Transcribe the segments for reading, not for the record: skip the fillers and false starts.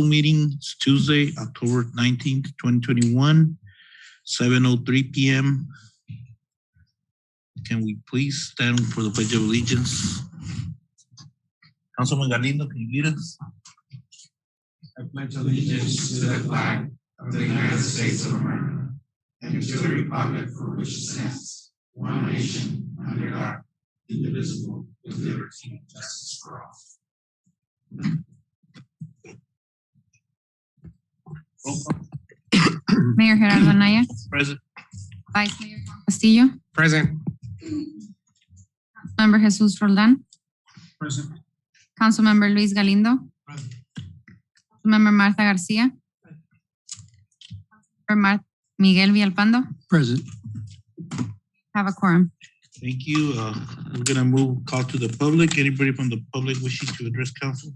meeting. It's Tuesday, October 19th, 2021, 7:03 p.m. Can we please stand for the Pledge of Allegiance? Councilman Galindo, can you lead us? I pledge allegiance to the flag of the United States of America and to the republic for which it stands, one nation, under God, indivisible, with liberty and justice for all. Mayor Gerardo Anaya. Present. Vice Mayor Castillo. Present. Member Jesus Roldan. Present. Councilmember Luis Galindo. Present. Member Martha Garcia. Member Miguel Villalpando. Present. Have a quorum. Thank you. We're gonna call to the public. Anybody from the public wishing to address council?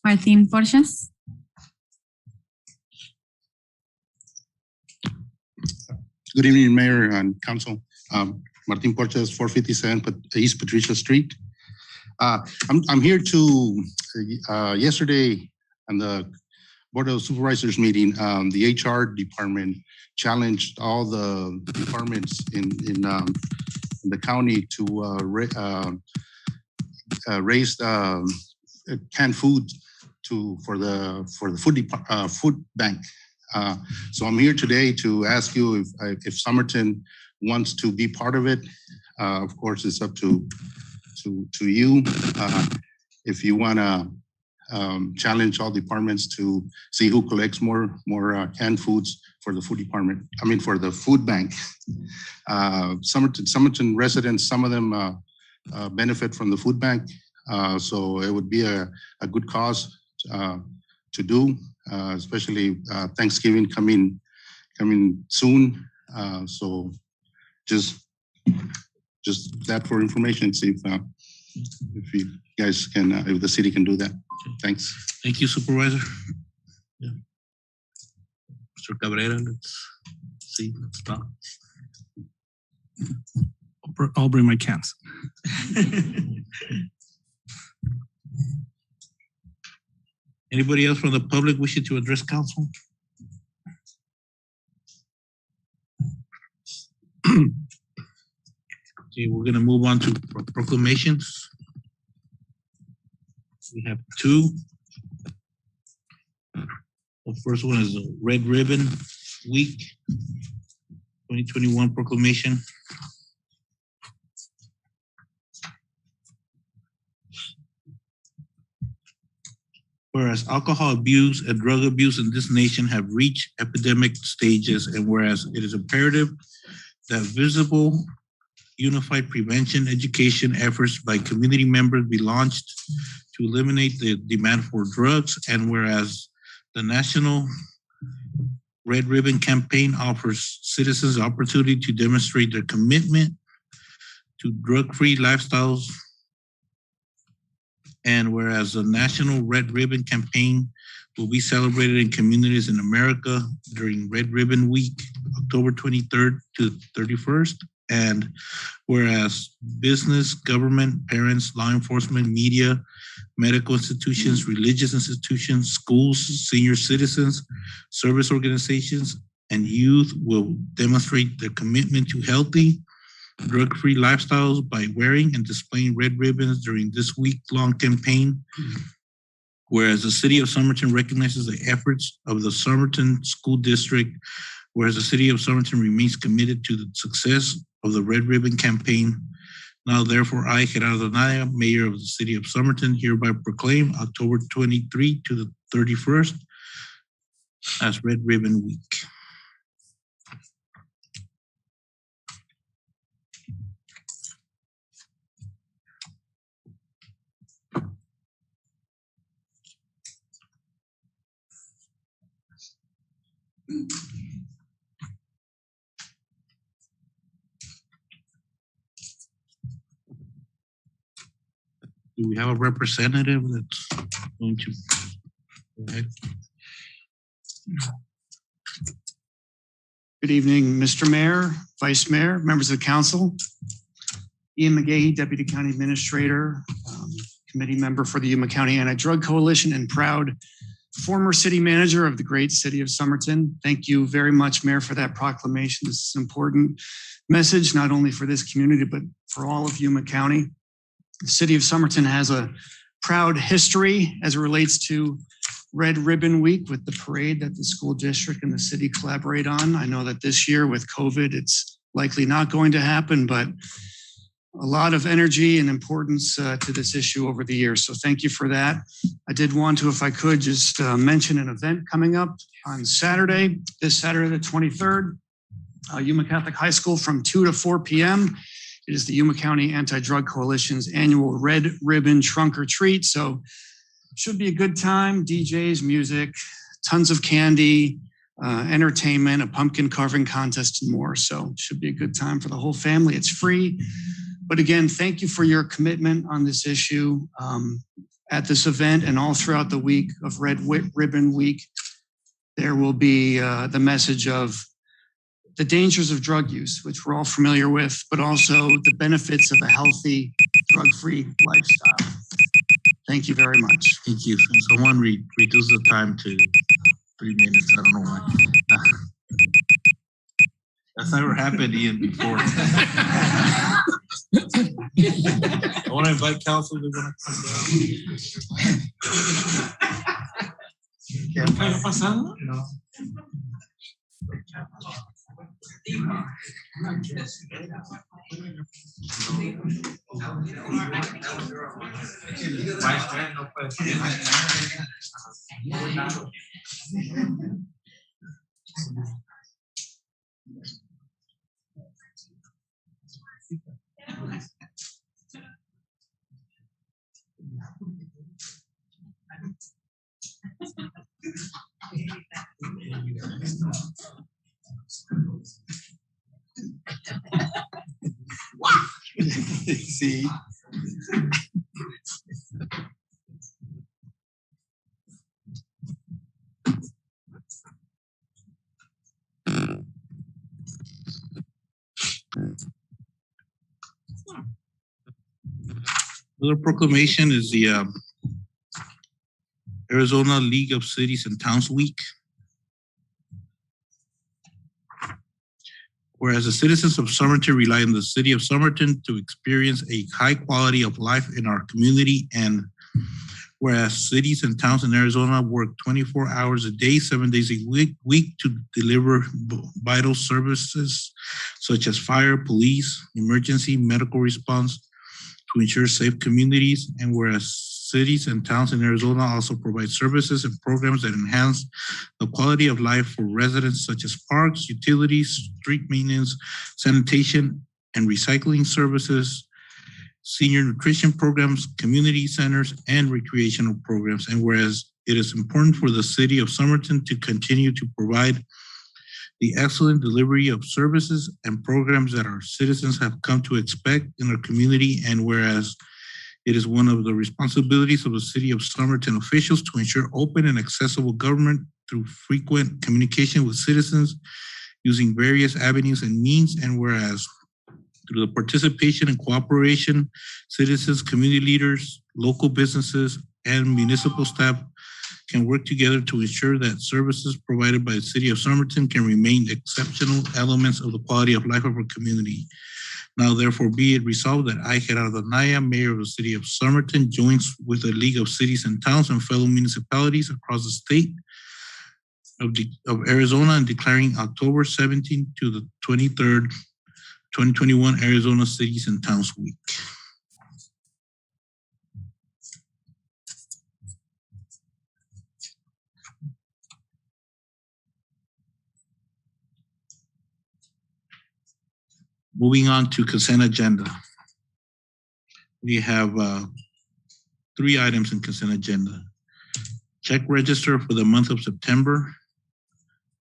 Martin Porches. Good evening, Mayor and Council. Martin Porches, 457 East Patricia Street. I'm here to, yesterday on the Board of Supervisors meeting, the HR department challenged all the departments in the county to raise canned food for the food bank. So I'm here today to ask you if Somerton wants to be part of it. Of course, it's up to you. If you want to challenge all departments to see who collects more canned foods for the food department. I mean, for the food bank. Somerton residents, some of them benefit from the food bank. So it would be a good cause to do. Especially Thanksgiving coming soon. So just that for information. See if you guys can, if the city can do that. Thanks. Thank you, Supervisor. Yeah. Mr. Cabrera, let's see. Let's talk. I'll bring my cans. Anybody else from the public wishing to address council? Okay, we're gonna move on to proclamations. We have two. The first one is the Red Ribbon Week 2021 proclamation. Whereas alcohol abuse and drug abuse in this nation have reached epidemic stages, and whereas it is imperative that visible, unified prevention education efforts by community members be launched to eliminate the demand for drugs, and whereas the National Red Ribbon Campaign offers citizens the opportunity to demonstrate their commitment to drug-free lifestyles, and whereas the National Red Ribbon Campaign will be celebrated in communities in America during Red Ribbon Week, October 23rd to 31st. And whereas business, government, parents, law enforcement, media, medical institutions, religious institutions, schools, senior citizens, service organizations, and youth will demonstrate their commitment to healthy, drug-free lifestyles by wearing and displaying red ribbons during this week-long campaign. Whereas the city of Somerton recognizes the efforts of the Somerton School District, whereas the city of Somerton remains committed to the success of the Red Ribbon Campaign. Now, therefore, I, Gerardo Anaya, Mayor of the city of Somerton, hereby proclaim October 23 to the 31st as Red Ribbon Week. Do we have a representative that's going to go ahead? Good evening, Mr. Mayor, Vice Mayor, members of the council. Ian McGahey, Deputy County Administrator, committee member for the Yuma County Anti-Drug Coalition, and proud former city manager of the great city of Somerton. Thank you very much, Mayor, for that proclamation. This is an important message, not only for this community, but for all of Yuma County. The city of Somerton has a proud history as it relates to Red Ribbon Week with the parade that the school district and the city collaborate on. I know that this year with COVID, it's likely not going to happen, but a lot of energy and importance to this issue over the years. So thank you for that. I did want to, if I could, just mention an event coming up on Saturday, this Saturday, the 23rd, Yuma Catholic High School from 2 to 4 p.m. It is the Yuma County Anti-Drug Coalition's annual Red Ribbon Trunk or Treat. So should be a good time, DJs, music, tons of candy, entertainment, a pumpkin carving contest, and more. So should be a good time for the whole family. It's free. But again, thank you for your commitment on this issue at this event and all throughout the week of Red Ribbon Week. There will be the message of the dangers of drug use, which we're all familiar with, but also the benefits of a healthy, drug-free lifestyle. Thank you very much. Thank you. Someone reduce the time to 3 minutes. I don't know why. That's never happened, Ian, before. I want to invite council to come down. See. Another proclamation is the Arizona League of Cities and Towns Week. Whereas the citizens of Somerton rely on the city of Somerton to experience a high quality of life in our community, and whereas cities and towns in Arizona work 24 hours a day, 7 days a week to deliver vital services such as fire, police, emergency, medical response to ensure safe communities, and whereas cities and towns in Arizona also provide services and programs that enhance the quality of life for residents such as parks, utilities, street maintenance, sanitation, and recycling services, senior nutrition programs, community centers, and recreational programs. And whereas it is important for the city of Somerton to continue to provide the excellent delivery of services and programs that our citizens have come to expect in our community, and whereas it is one of the responsibilities of the city of Somerton officials to ensure open and accessible government through frequent communication with citizens using various avenues and means, and whereas through the participation and cooperation, citizens, community leaders, local businesses, and municipal staff can work together to ensure that services provided by the city of Somerton can remain exceptional elements of the quality of life of our community. Now, therefore, be it resolved that I, Gerardo Naya, Mayor of the city of Somerton, joins with the League of Cities and Towns and fellow municipalities across the state of Arizona in declaring October 17th to the 23rd, 2021 Arizona Cities and Towns Week. Moving on to consent agenda. We have 3 items in consent agenda. Check register for the month of September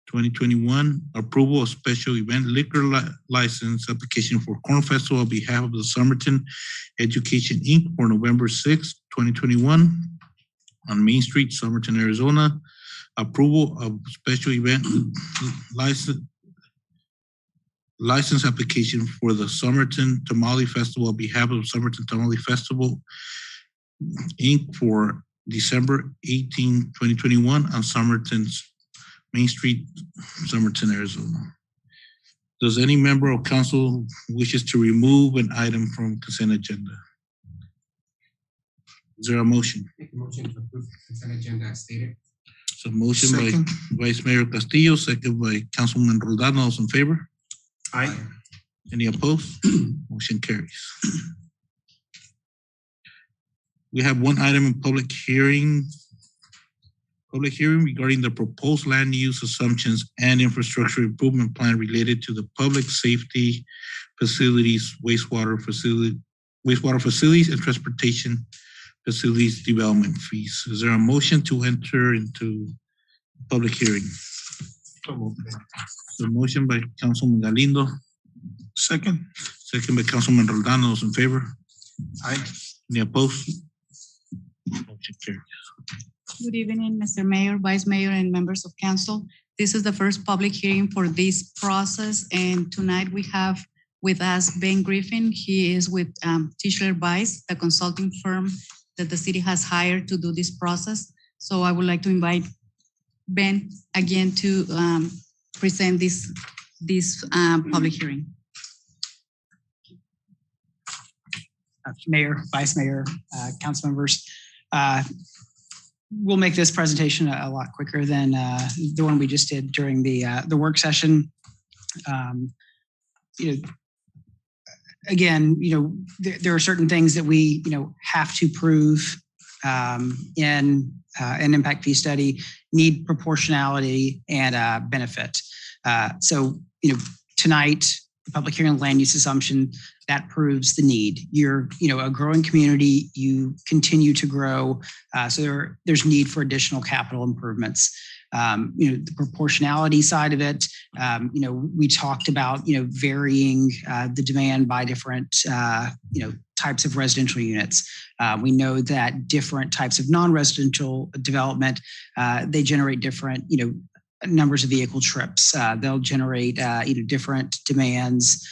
2021, approval of special event liquor license application for Corn Festival on behalf of the Somerton Education Inc. for November 6, 2021 on Main Street, Somerton, Arizona. Approval of special event license application for the Somerton Tamale Festival on behalf of Somerton Tamale Festival Inc. for December 18, 2021 on Somerton's Main Street, Somerton, Arizona. Does any member of council wishes to remove an item from consent agenda? Is there a motion? Make a motion to approve the consent agenda as stated. So motion Second. by Vice Mayor Castillo, second by Councilman Roldan. All those in favor? Aye. Any opposed? Motion carries. We have one item in public hearing regarding the proposed land use assumptions and infrastructure improvement plan related to the public safety facilities, wastewater facilities and transportation facilities development fees. Is there a motion to enter into public hearing? The motion by Councilman Galindo. Second. Second by Councilman Roldan. Those in favor? Aye. Any opposed? Motion carries. Good evening, Mr. Mayor, Vice Mayor, and members of council. This is the first public hearing for this process, and tonight we have with us Ben Griffin. He is with Tischler Weiss, the consulting firm that the city has hired to do this process. So I would like to invite Ben again to present this public hearing. Mayor, Vice Mayor, council members. We'll make this presentation a lot quicker than the one we just did during the work session. Again, there are certain things that we, have to prove in an impact fee study, need proportionality and benefit. So, tonight, the public hearing land use assumption, that proves the need. You're, a growing community, you continue to grow. So there's need for additional capital improvements. The proportionality side of it, we talked about, varying the demand by different, types of residential units. We know that different types of non-residential development, they generate different, numbers of vehicle trips. They'll generate different demands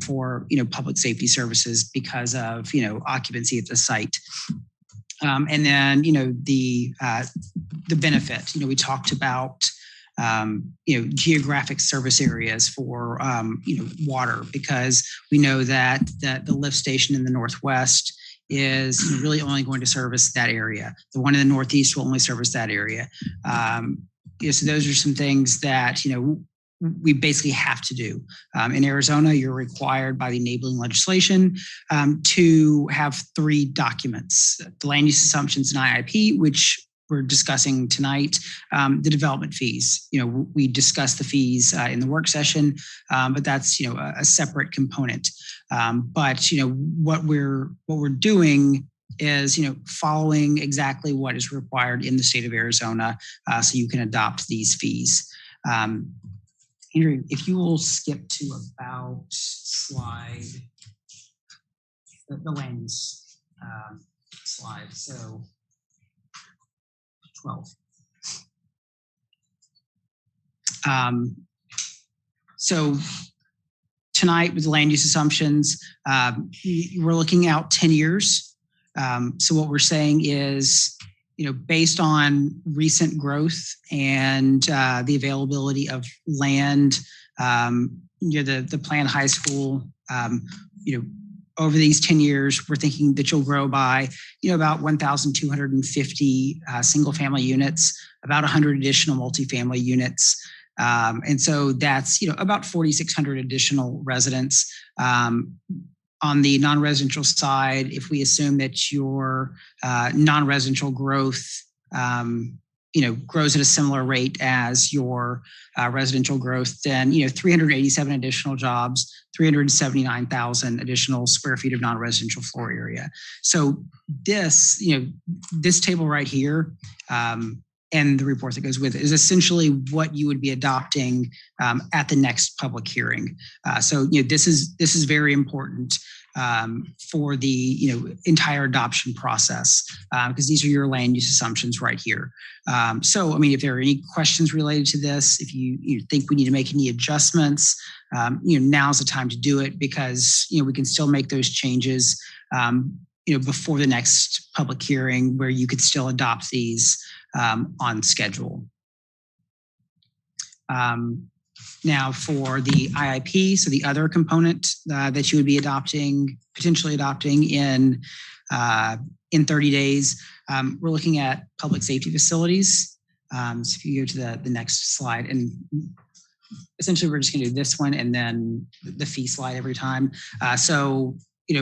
for public safety services because of occupancy at the site. And then the benefit. We talked about geographic service areas for water, because we know that the lift station in the Northwest is really only going to service that area. The one in the Northeast will only service that area. So those are some things that, we basically have to do. In Arizona, you're required by the enabling legislation to have 3 documents: the land use assumptions and IIP, which we're discussing tonight, the development fees. We discussed the fees in the work session, but that's, a separate component. But, what we're doing is, following exactly what is required in the state of Arizona, so you can adopt these fees. Henry, if you will skip to about slide, the land use slide, so 12. So tonight with the land use assumptions, we're looking out 10 years. So what we're saying is, based on recent growth and the availability of land near the planned high school, over these 10 years, we're thinking that you'll grow by, about 1,250 single family units, about 100 additional multifamily units. And so that's, about 4,600 additional residents. On the non-residential side, if we assume that your non-residential growth, grows at a similar rate as your residential growth, then 387 additional jobs, 379,000 additional square feet of non-residential floor area. So this, this table right here, and the report that goes with it is essentially what you would be adopting at the next public hearing. So this is very important for the entire adoption process, because these are your land use assumptions right here. So if there are any questions related to this, if you think we need to make any adjustments, now's the time to do it, because we can still make those changes. before the next public hearing where you could still adopt these on schedule. Now for the IIP, so the other component that you would be potentially adopting in 30 days, we're looking at public safety facilities. So if you go to the next slide, and essentially we're just going to do this one and then the fee slide every time. So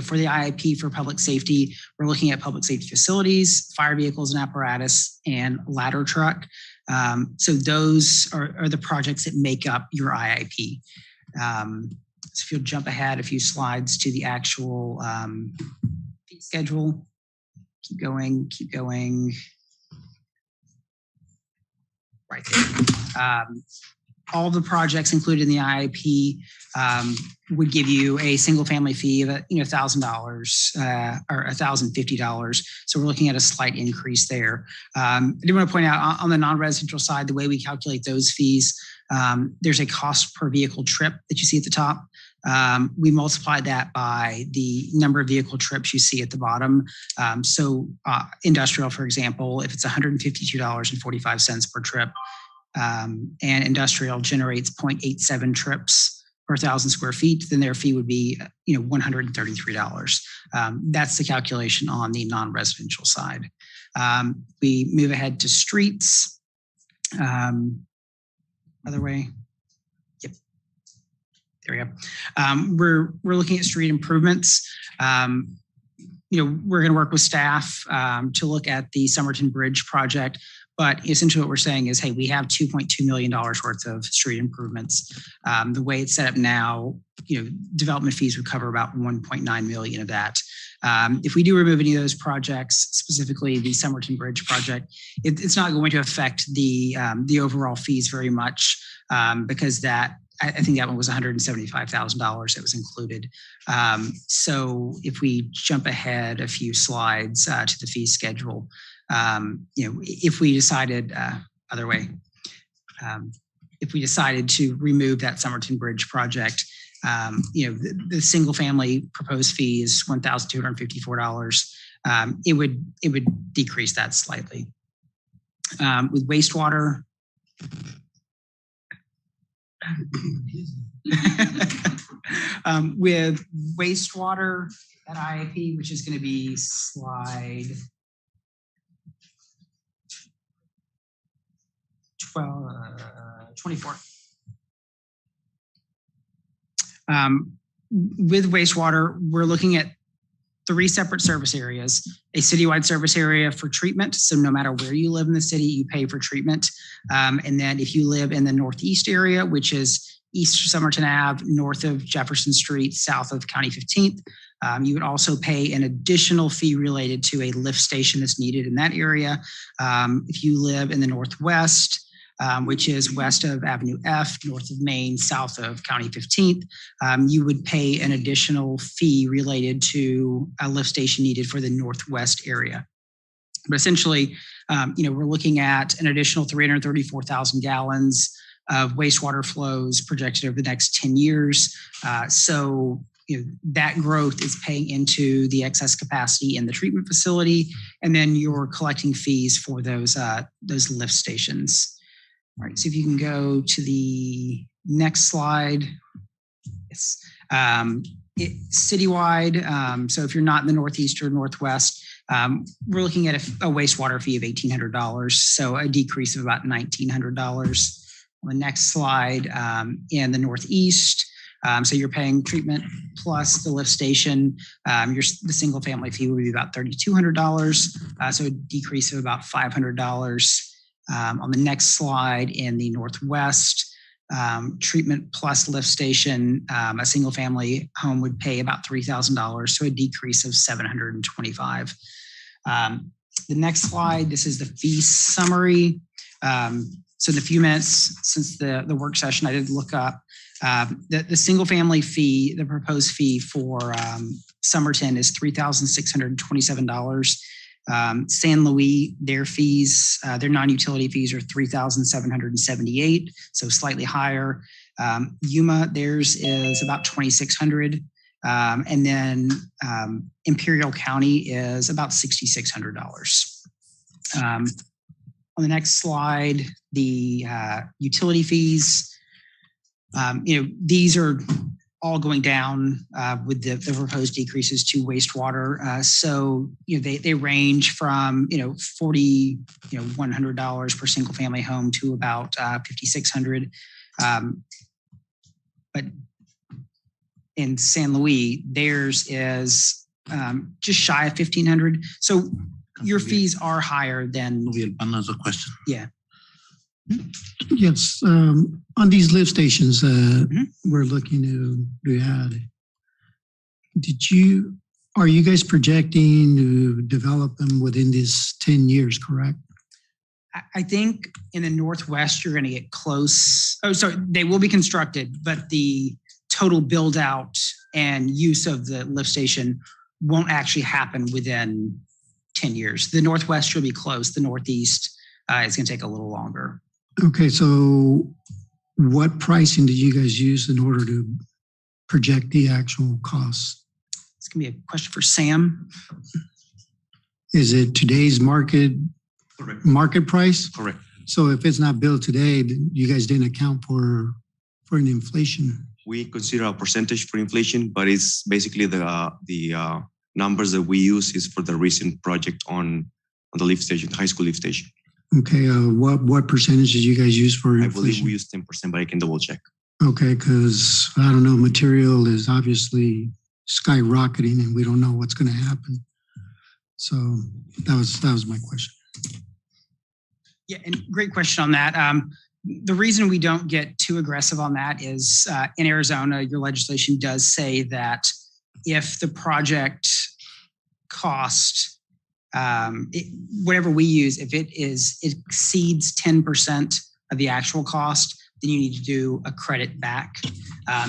for the IIP for public safety, we're looking at public safety facilities, fire vehicles and apparatus, and ladder truck. So those are the projects that make up your IIP. So if you'll jump ahead a few slides to the actual fee schedule. Keep going. Right there. All the projects included in the IIP would give you a single family fee of $1,000 or $1,050. So we're looking at a slight increase there. I do want to point out on the non-residential side, the way we calculate those fees, there's a cost per vehicle trip that you see at the top. We multiply that by the number of vehicle trips you see at the bottom. So industrial, for example, if it's $152.45 per trip, and industrial generates 0.87 trips per 1,000 square feet, then their fee would be $133. That's the calculation on the non-residential side. We move ahead to streets. Other way. Yep. There we go. We're looking at street improvements. We're going to work with staff to look at the Somerton Bridge project. But essentially what we're saying is, hey, we have $2.2 million worth of street improvements. The way it's set up now, development fees would cover about 1.9 million of that. If we do remove any of those projects, specifically the Somerton Bridge project, it's not going to affect the overall fees very much because I think that one was $175,000 that was included. So if we jump ahead a few slides to the fee schedule, if we decided other way, if we decided to remove that Somerton Bridge project, the single family proposed fee is $1,254. It would decrease that slightly. With wastewater, with wastewater at IIP, which is going to be slide 24. With wastewater, we're looking at 3 separate service areas: a citywide service area for treatment. So no matter where you live in the city, you pay for treatment. And then if you live in the northeast area, which is east of Somerton Ave, north of Jefferson Street, south of County 15th, you would also pay an additional fee related to a lift station that's needed in that area. If you live in the northwest, which is west of Avenue F, north of Main, south of County 15th, you would pay an additional fee related to a lift station needed for the northwest area. But essentially, we're looking at an additional 334,000 gallons of wastewater flows projected over the next 10 years. So that growth is paying into the excess capacity in the treatment facility, and then you're collecting fees for those lift stations. All right, so if you can go to the next slide. Yes. Citywide, so if you're not in the northeast or northwest, we're looking at a wastewater fee of $1,800, so a decrease of about $1,900. On the next slide, in the northeast, so you're paying treatment plus the lift station. The single family fee would be about $3,200, so a decrease of about $500. On the next slide, in the northwest, treatment plus lift station, a single family home would pay about $3,000, so a decrease of $725. The next slide, this is the fee summary. So in the few minutes since the work session, I did look up the single family fee. The proposed fee for Somerton is $3,627. San Luis, their fees, their non-utility fees are $3,778, so slightly higher. Yuma, theirs is about $2,600. And then Imperial County is about $6,600. On the next slide, the utility fees, these are all going down with the proposed decreases to wastewater. So they range from $4,100 per single family home to about $5,600. But in San Luis, theirs is just shy of $1,500. So your fees are higher than. Villalpando has a question. Yeah. Yes, on these lift stations we're looking to add, are you guys projecting to develop them within these 10 years, correct? I think in the Northwest, you're going to get close. Oh, sorry, they will be constructed, but the total build out and use of the lift station won't actually happen within 10 years. The Northwest will be close. The Northeast is going to take a little longer. Okay, so what pricing did you guys use in order to project the actual costs? It's going to be a question for Sam. Is it today's market price? Correct. So if it's not built today, you guys didn't account for an inflation? We consider a percentage for inflation, but it's basically the numbers that we use is for the recent project on the lift station, high school lift station. Okay, what percentage did you guys use for inflation? I believe we use 10%, but I can double check. Okay, because I don't know, material is obviously skyrocketing and we don't know what's going to happen. So that was my question. Yeah, and great question on that. The reason we don't get too aggressive on that is in Arizona, your legislation does say that if the project cost, whatever we use, if it exceeds 10% of the actual cost, then you need to do a credit back.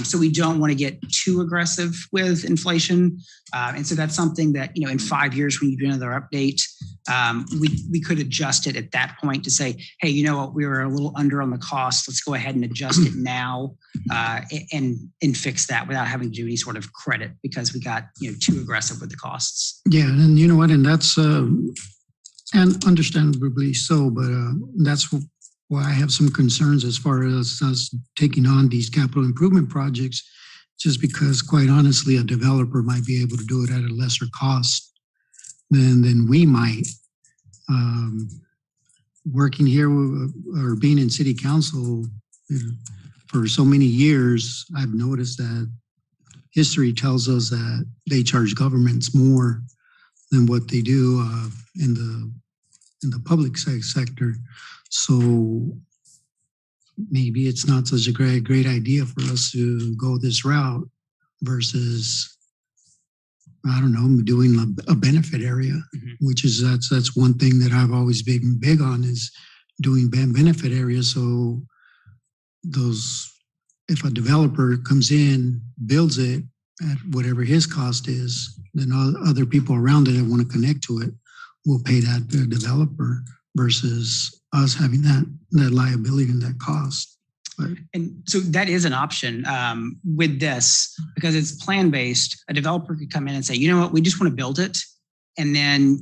So we don't want to get too aggressive with inflation. And so that's something that, in 5 years when you do another update, we could adjust it at that point to say, hey, you know what, we were a little under on the cost. Let's go ahead and adjust it now and fix that without having to do any sort of credit because we got, too aggressive with the costs. Yeah, and you know what, and that's, and understandably so, but that's why I have some concerns as far as us taking on these capital improvement projects, just because quite honestly, a developer might be able to do it at a lesser cost than we might. Working here or being in city council for so many years, I've noticed that history tells us that they charge governments more than what they do in the public sector. So maybe it's not such a great idea for us to go this route versus, I don't know, doing a benefit area, which is that's one thing that I've always been big on is doing benefit areas. So if a developer comes in, builds it at whatever his cost is, then other people around it that want to connect to it will pay that developer versus us having that liability and that cost. But, and so that is an option with this because it's plan-based. A developer could come in and say, you know what, we just want to build it. And then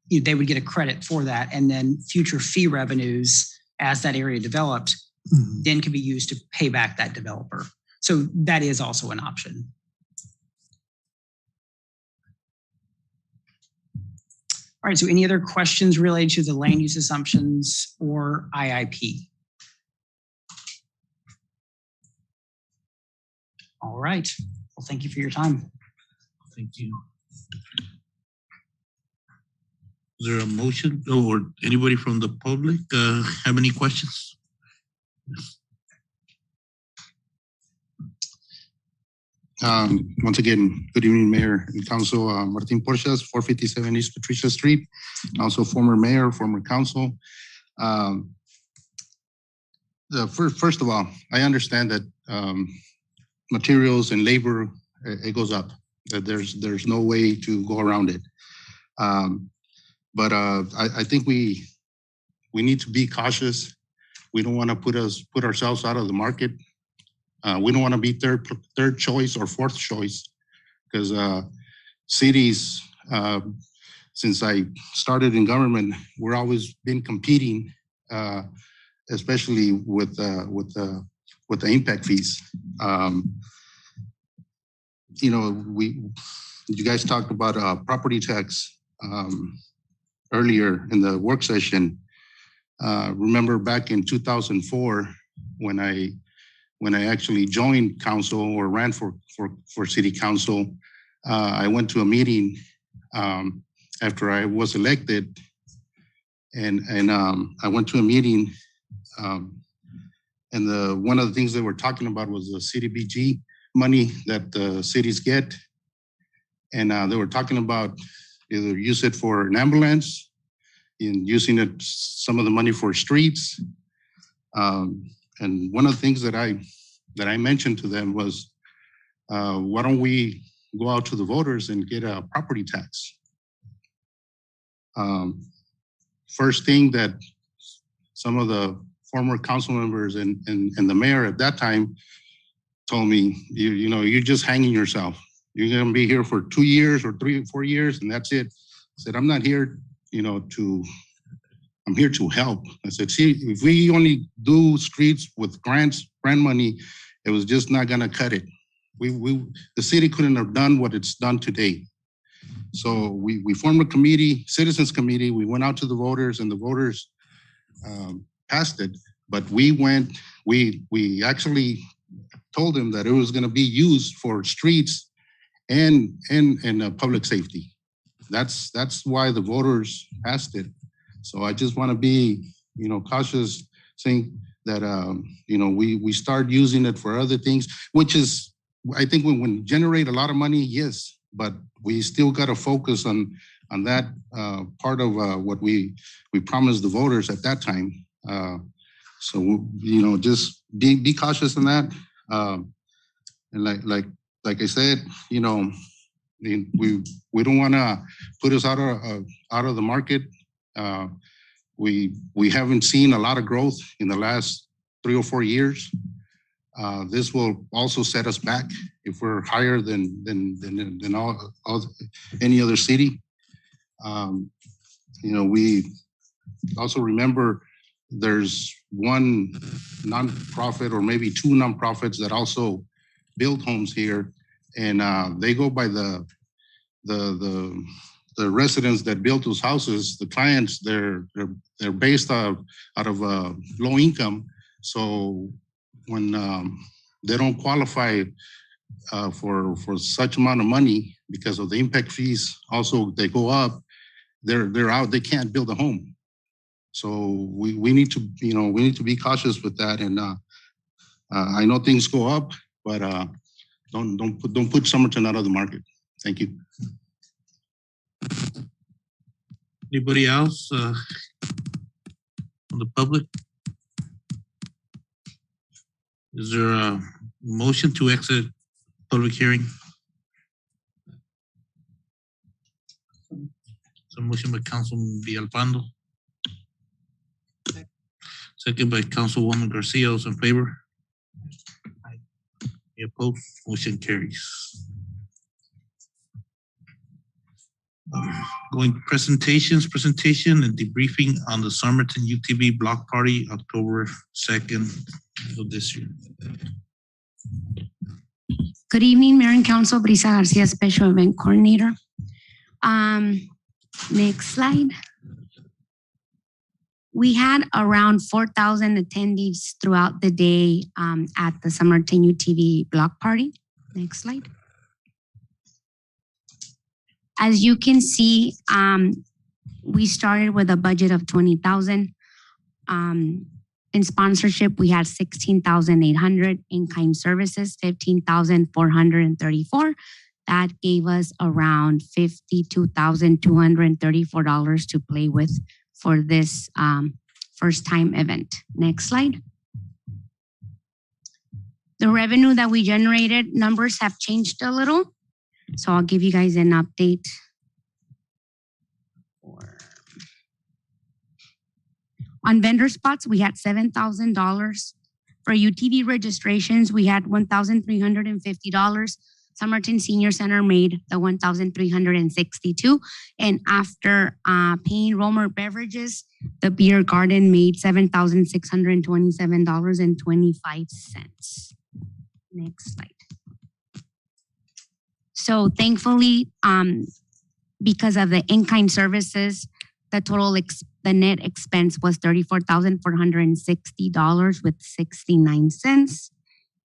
they would get a credit for that. And then future fee revenues as that area developed then can be used to pay back that developer. So that is also an option. All right, so any other questions related to the land use assumptions or IIP? All right, well, thank you for your time. Thank you. Is there a motion or anybody from the public have any questions? Once again, good evening, Mayor and Council. Martin Porchas, 457 East Patricia Street, also former mayor, former council. First of all, I understand that materials and labor, it goes up. That there's no way to go around it. But I think we need to be cautious. We don't want to put ourselves out of the market. We don't want to be third choice or fourth choice because cities, since I started in government, we're always been competing, especially with the impact fees. You know, you guys talked about property tax earlier in the work session. Remember back in 2004 when I actually joined council or ran for city council, I went to a meeting after I was elected, and I went to a meeting, and one of the things they were talking about was the CDBG money that the cities get, and they were talking about either use it for an ambulance, in using it some of the money for streets, and one of the things that I mentioned to them was, why don't we go out to the voters and get a property tax? First thing that some of the former council members and the mayor at that time told me, you know, you're just hanging yourself. You're gonna be here for 2 years or 3 or 4 years, and that's it. I said, I'm not here, you know, I'm here to help. I said, see, if we only do streets with grant money, it was just not gonna cut it. The city couldn't have done what it's done today. So we formed a committee, citizens committee. We went out to the voters, and the voters passed it. But we actually told them that it was gonna be used for streets and public safety. That's why the voters passed it. So I just want to be, you know, cautious, saying that, you know, we start using it for other things, which is, I think when we generate a lot of money, yes, but we still got to focus on that part of what we promised the voters at that time. So, you know, just be cautious in that. And like I said, you know, we don't want to put us out of the market. We haven't seen a lot of growth in the last 3 or 4 years. This will also set us back if we're higher than any other city. You know, we also remember there's one nonprofit or maybe 2 nonprofits that also build homes here, and they go by the residents that built those houses. The clients, they're based out of low income. So when they don't qualify for such amount of money because of the impact fees, also they go up, they're out, they can't build a home. So we need to, you know, we need to be cautious with that. And I know things go up, but don't put Somerton out of the market. Thank you. Anybody else from the public? Is there a motion to exit public hearing? So motion by Councilman Villalpando. Second by Councilwoman Garcia. Those in favor? Any opposed? Motion carries. Going to presentation and debriefing on the Somerton UTV block party, October 2nd of this year. Good evening, Mayor and Council. Brisa Garcia, Special Event Coordinator. Next slide. We had around 4,000 attendees throughout the day at the Somerton UTV block party. Next slide. As you can see, we started with a budget of 20,000. In sponsorship, we had 16,800. In-kind services, 15,434. That gave us around $52,234 to play with for this first time event. Next slide. The revenue that we generated, numbers have changed a little. So I'll give you guys an update. On vendor spots, we had $7,000. For UTV registrations, we had $1,350. Somerton Senior Center made the 1,362. And after paying Romer Beverages, the beer garden made $7,627.25. Next slide. So thankfully, because of the in-kind services, the net expense was $34,460.69.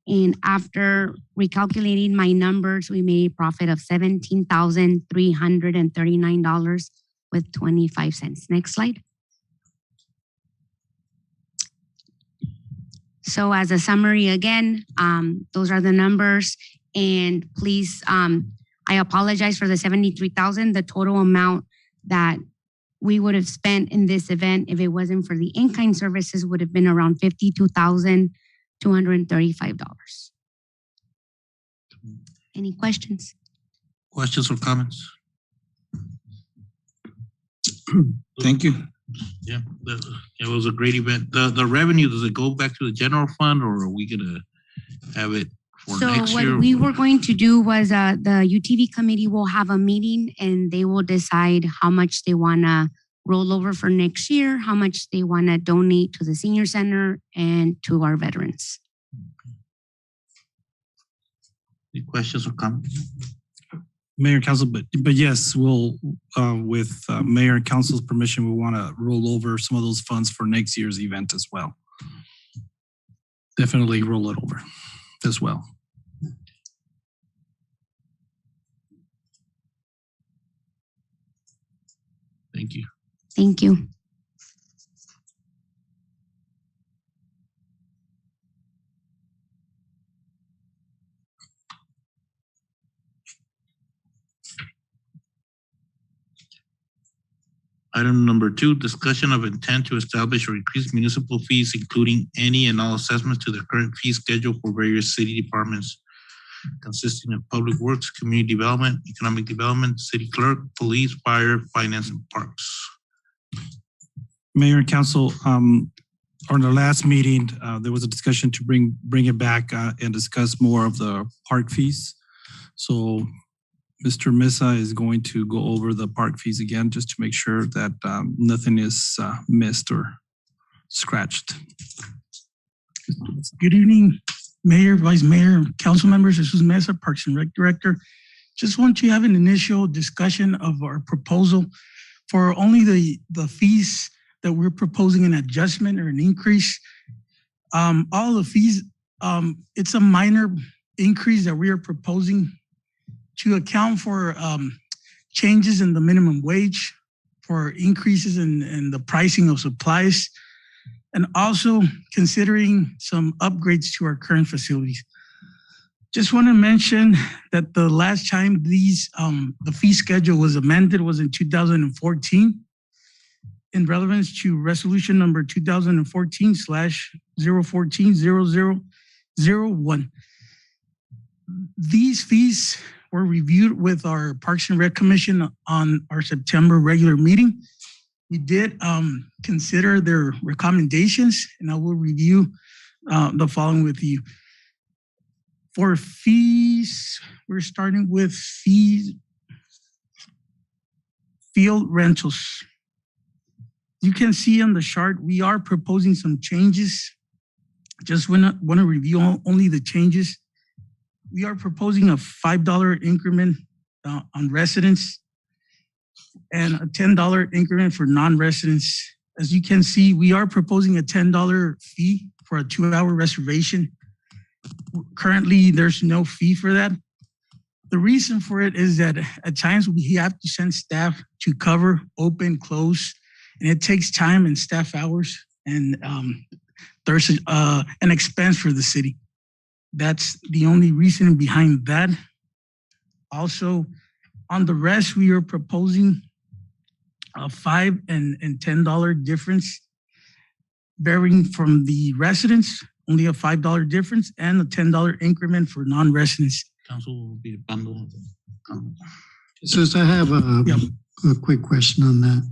And after recalculating my numbers, we made a profit of $17,339.25. Next slide. So as a summary again, those are the numbers. And please, I apologize for the $73,000. The total amount that we would have spent in this event, if it wasn't for the in-kind services, would have been around $52,235. Any questions? Questions or comments? Thank you. Yeah, it was a great event. The revenue, does it go back to the general fund, or are we gonna have it for next year? So what we were going to do was the UTV committee will have a meeting and they will decide how much they want to roll over for next year, how much they want to donate to the senior center and to our veterans. Any questions or comments? Mayor, Council, but yes, we'll, with Mayor and Council's permission, we want to roll over some of those funds for next year's event as well. Definitely roll it over as well. Thank you. Thank you. Item number 2, discussion of intent to establish or increase municipal fees, including any and all assessments to the current fee schedule for various city departments consisting of public works, community development, economic development, city clerk, police, fire, finance, and parks. Mayor and Council, on the last meeting, there was a discussion to bring it back and discuss more of the park fees. So Mr. Mesa is going to go over the park fees again, just to make sure that nothing is missed or scratched. Good evening, Mayor, Vice Mayor, council members. This is Mesa, Parks and Rec Director. Just want to have an initial discussion of our proposal for only the fees that we're proposing an adjustment or an increase. All the fees, it's a minor increase that we are proposing to account for changes in the minimum wage, for increases in the pricing of supplies, and also considering some upgrades to our current facilities. Just want to mention that the last time the fee schedule was amended was in 2014 in relevance to resolution number 2014/014-0001. These fees were reviewed with our Parks and Rec Commission on our September regular meeting. We did consider their recommendations, and I will review the following with you. For fees, we're starting with fees, field rentals. You can see on the chart, we are proposing some changes. Just want to review only the changes. We are proposing a $5 increment on residents and a $10 increment for non-residents. As you can see, we are proposing a $10 fee for a 2-hour reservation. Currently, there's no fee for that. The reason for it is that at times we have to send staff to cover, open, close, and it takes time and staff hours, and there's an expense for the city. That's the only reason behind that. Also, on the rest, we are proposing a $5 and $10 difference, varying from the residents, only a $5 difference, and a $10 increment for non-residents. Council will be a bundle. Since I have a quick question on that.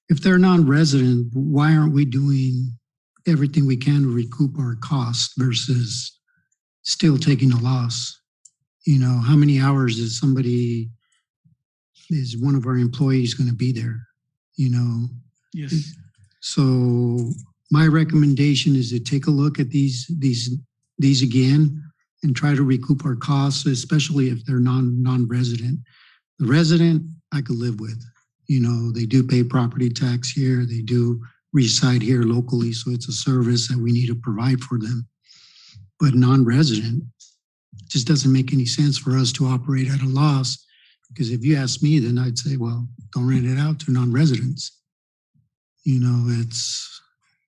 If they're non-resident, why aren't we doing everything we can to recoup our costs versus still taking a loss? how many hours is one of our employees going to be there? Yes. So my recommendation is to take a look at these again and try to recoup our costs, especially if they're non-resident. The resident, I could live with. They do pay property tax here. They do reside here locally, so it's a service that we need to provide for them. But non-resident, just doesn't make any sense for us to operate at a loss, because if you ask me, then I'd say, well, don't rent it out to non-residents. I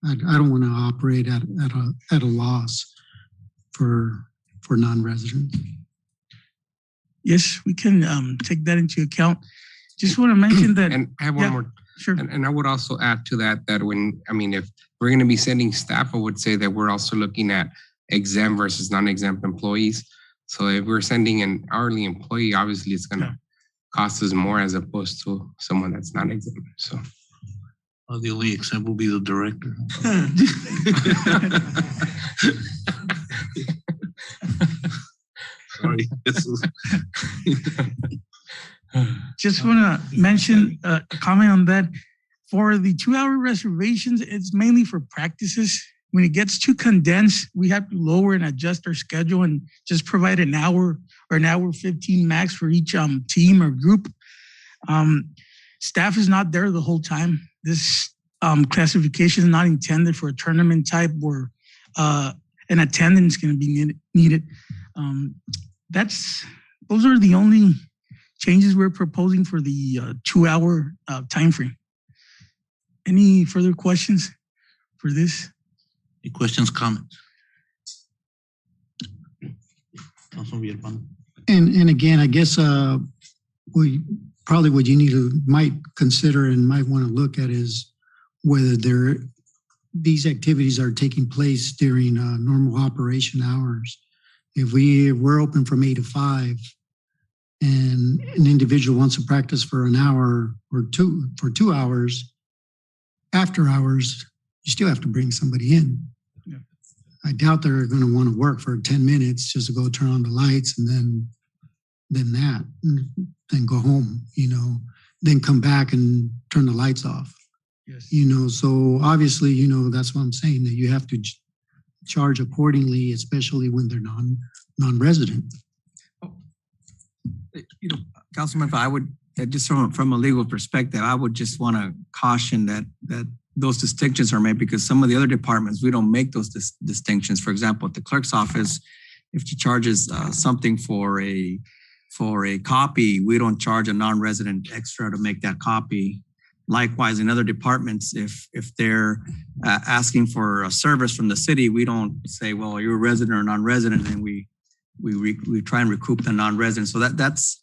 don't want to operate at a loss for non-residents. Yes, we can take that into account. Just want to mention that. And I have one more. Sure. And I would also add to that if we're going to be sending staff, I would say that we're also looking at exempt versus non-exempt employees. So if we're sending an hourly employee, obviously it's going to cost us more as opposed to someone that's not exempt. So the only exempt will be the director. Sorry. Just want to mention a comment on that. For the 2-hour reservations, it's mainly for practices. When it gets too condensed, we have to lower and adjust our schedule and just provide an hour or an hour 15 max for each team or group. Staff is not there the whole time. This classification is not intended for a tournament type where an attendance is going to be needed. Those are the only changes we're proposing for the 2-hour time frame. Any further questions for this? Any questions, comments? Councilman Villalpando. And again, I guess probably what you might consider and might want to look at is whether these activities are taking place during normal operation hours. If we're open from 8 to 5 and an individual wants to practice for an hour or for 2 hours, after hours, you still have to bring somebody in. Yeah. I doubt they're going to want to work for 10 minutes just to go turn on the lights and then go home, then come back and turn the lights off. Yes. So obviously, that's what I'm saying, that you have to charge accordingly, especially when they're non-resident. Councilman, if I would, just from a legal perspective, I would just want to caution that those distinctions are made because some of the other departments, we don't make those distinctions. For example, at the clerk's office, if she charges something for a copy, we don't charge a non-resident extra to make that copy. Likewise, in other departments, if they're asking for a service from the city, we don't say, well, you're a resident or non-resident, and we try and recoup the non-resident. So that's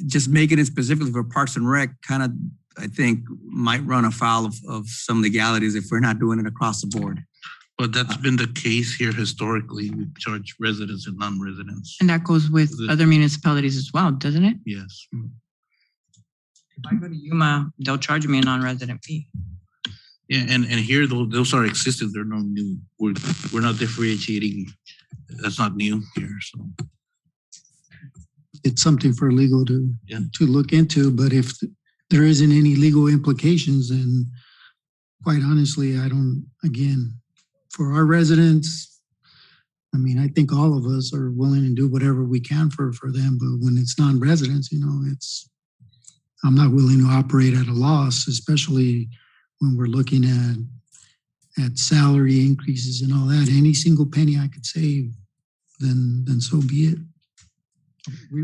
just making it specifically for Parks and Rec kind of, I think, might run afoul of some legalities if we're not doing it across the board. But that's been the case here historically. We charge residents and non-residents. And that goes with other municipalities as well, doesn't it? Yes. If I go to Yuma, they'll charge me a non-resident fee. Yeah, and here those are existing. They're not new. We're not differentiating. That's not new here. So it's something for legal to look into. But if there isn't any legal implications, then quite honestly, again, for our residents, I think all of us are willing to do whatever we can for them. But when it's non-residents, I'm not willing to operate at a loss, especially when we're looking at salary increases and all that. Any single penny I could save, then so be it.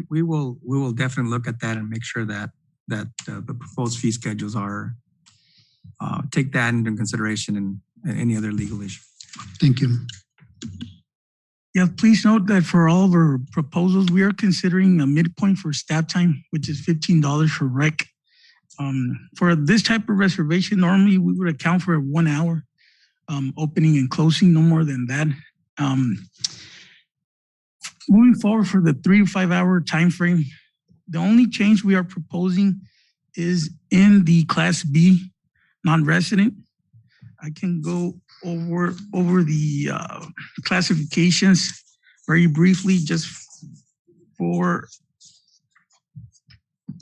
We will definitely look at that and make sure that the proposed fee schedules are take that into consideration and any other legal issue. Thank you. Yeah, please note that for all of our proposals, we are considering a midpoint for staff time, which is $15 for rec. For this type of reservation, normally we would account for 1 hour opening and closing, no more than that. Moving forward for the 3 to 5 hour time frame, the only change we are proposing is in the Class B non-resident. I can go over the classifications very briefly, just For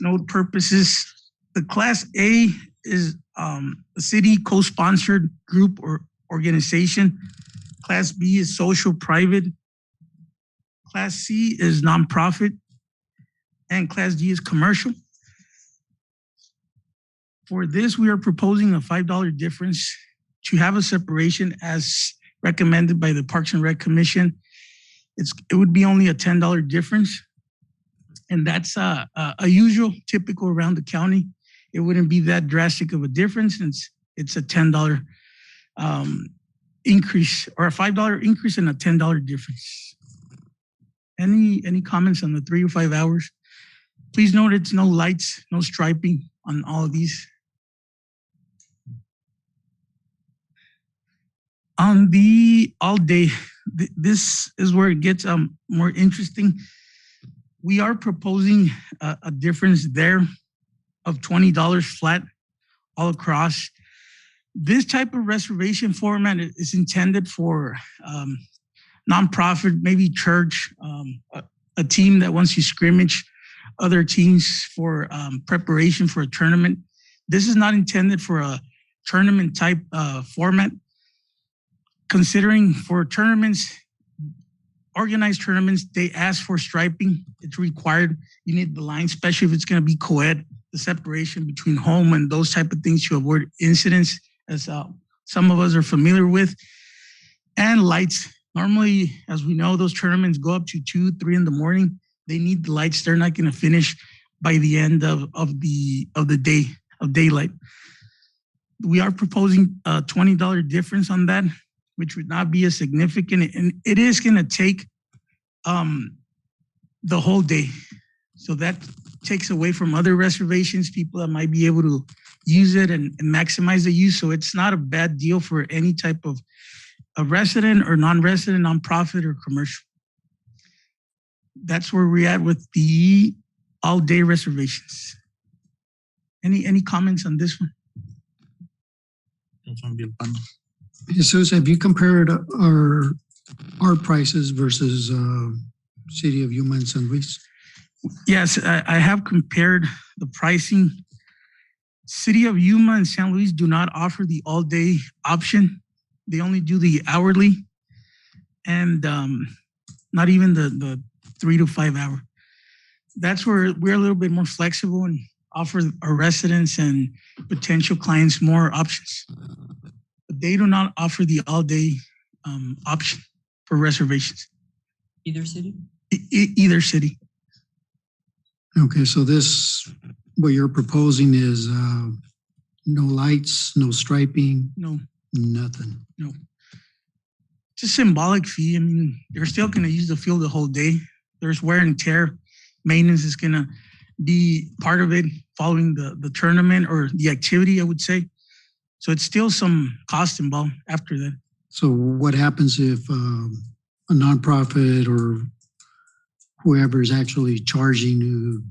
note purposes, the Class A is a city co-sponsored group or organization. Class B is social private. Class C is nonprofit. And Class D is commercial. For this, we are proposing a $5 difference to have a separation as recommended by the Parks and Rec Commission. It would be only a $10 difference. And that's a usual, typical around the county. It wouldn't be that drastic of a difference since it's a $10 increase or a $5 increase and a $10 difference. Any comments on the 3 to 5 hours? Please note it's no lights, no striping on all of these. On the all day, this is where it gets more interesting. We are proposing a difference there of $20 flat all across. This type of reservation format is intended for nonprofit, maybe church, a team that wants to scrimmage other teams for preparation for a tournament. This is not intended for a tournament type format. Considering for tournaments, organized tournaments, they ask for striping. It's required. You need the line, especially if it's going to be co-ed, the separation between home and those type of things to avoid incidents, as some of us are familiar with. And lights. Normally, as we know, those tournaments go up to 2, 3 in the morning. They need the lights. They're not going to finish by the end of the day, of daylight. We are proposing a $20 difference on that, which would not be as significant. And it is going to take the whole day. So that takes away from other reservations, people that might be able to use it and maximize the use. So it's not a bad deal for any type of a resident or non-resident, nonprofit or commercial. That's where we're at with the all-day reservations. Any comments on this one? Jesus, have you compared our prices versus City of Yuma and San Luis? Yes, I have compared the pricing. City of Yuma and San Luis do not offer the all-day option. They only do the hourly and not even the 3 to 5 hour. That's where we're a little bit more flexible and offer our residents and potential clients more options. But they do not offer the all-day option for reservations. Either city? Either city. Okay, so what you're proposing is no lights, no striping? No. Nothing? No. It's a symbolic fee. I mean, they're still going to use the field the whole day. There's wear and tear. Maintenance is going to be part of it following the tournament or the activity, I would say. So it's still some cost involved after that. So what happens if a nonprofit or whoever is actually charging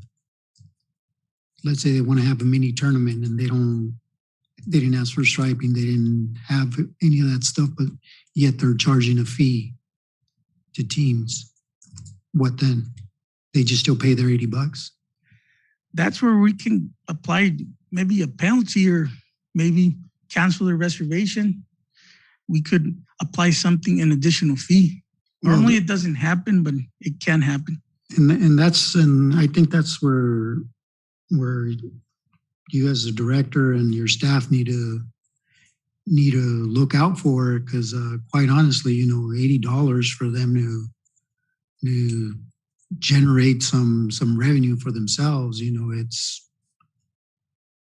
let's say they want to have a mini tournament and they didn't ask for striping, they didn't have any of that stuff, but yet they're charging a fee to teams. What then? They just still pay their $80? That's where we can apply maybe a penalty or maybe cancel their reservation. We could apply something, an additional fee. Normally it doesn't happen, but it can happen. And I think that's where you as a director and your staff need to look out for it, because quite honestly, $80 for them to generate some revenue for themselves, it's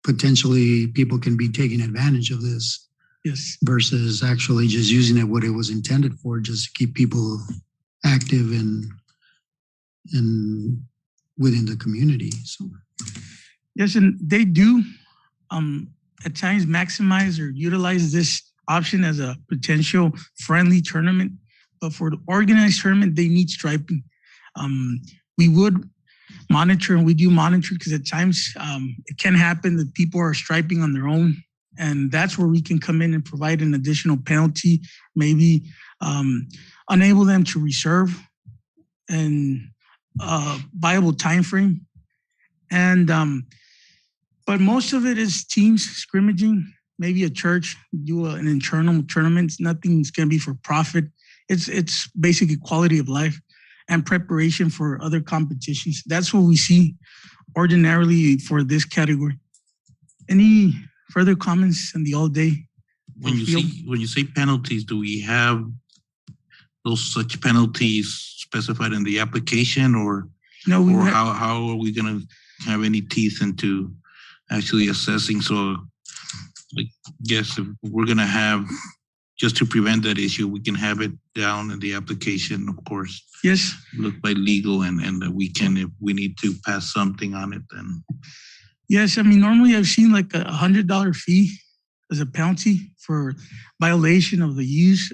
potentially people can be taking advantage of this. Yes. Versus actually just using it what it was intended for, just to keep people active and within the community. So yes, and they do at times maximize or utilize this option as a potential friendly tournament. But for the organized tournament, they need striping. We would monitor, and we do monitor, because at times it can happen that people are striping on their own. And that's where we can come in and provide an additional penalty, maybe enable them to reserve and viable time frame. And but most of it is teams scrimmaging, maybe a church, do an internal tournament. Nothing's gonna be for profit. It's basically quality of life and preparation for other competitions. That's what we see ordinarily for this category. Any further comments on the all day? When you say penalties, do we have those such penalties specified in the application, or no? How are we going to have any teeth into actually assessing? So, I guess if we're going to have, just to prevent that issue, we can have it down in the application, of course. Yes. Look by legal, and that we can, if we need to pass something on it, then. Yes, I mean, normally I've seen like $100 fee as a penalty for violation of the use,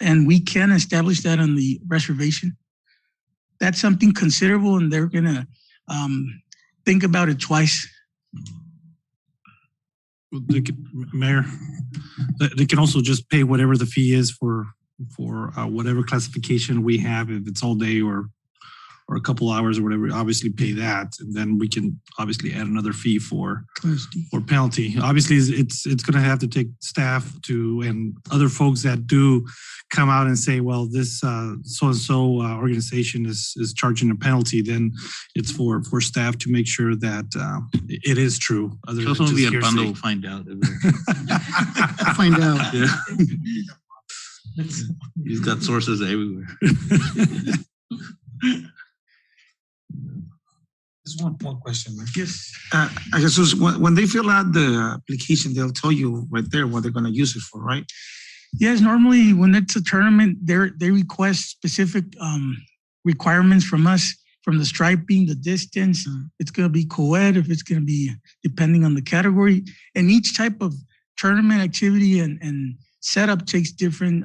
and we can establish that on the reservation. That's something considerable, and they're gonna think about it twice. Mayor, they can also just pay whatever the fee is for whatever classification we have, if it's all day or a couple hours or whatever, obviously pay that, and then we can obviously add another fee for penalty. Obviously, it's going to have to take staff to, and other folks that do come out and say, well, this so-and-so organization is charging a penalty, then it's for staff to make sure that it is true. Other than just hearsay. Bundle will find out. Find out. Yeah. He's got sources everywhere. Just one question, man. Yes. I guess when they fill out the application, they'll tell you right there what they're going to use it for, right? Yes, normally when it's a tournament, they request specific requirements from us, from the striping, the distance. It's going to be co-ed, if it's going to be depending on the category. And each type of tournament activity and setup takes different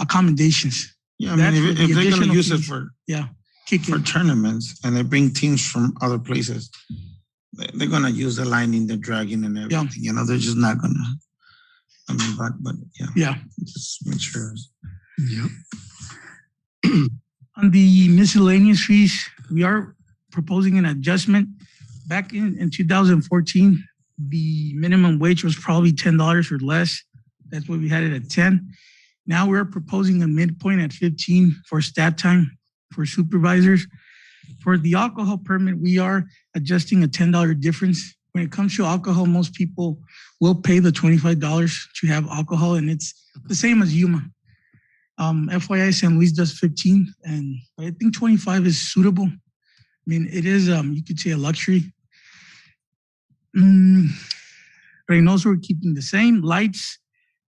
accommodations. Yeah, I mean, if they're going to use it for tournaments and they bring teams from other places, they're going to use the lining, the dragging, and everything. You know, they're just not going to. I mean, but yeah, just make sure. Yeah. On the miscellaneous fees, we are proposing an adjustment. Back in 2014, the minimum wage was probably $10 or less. That's why we had it at 10. Now we're proposing a midpoint at 15 for staff time for supervisors. For the alcohol permit, we are adjusting a $10 difference. When it comes to alcohol, most people will pay the $25 to have alcohol, and it's the same as Yuma. FYI, San Luis does 15, and I think 25 is suitable. I mean, it is, you could say, a luxury. Reynosa, we're keeping the same. Lights,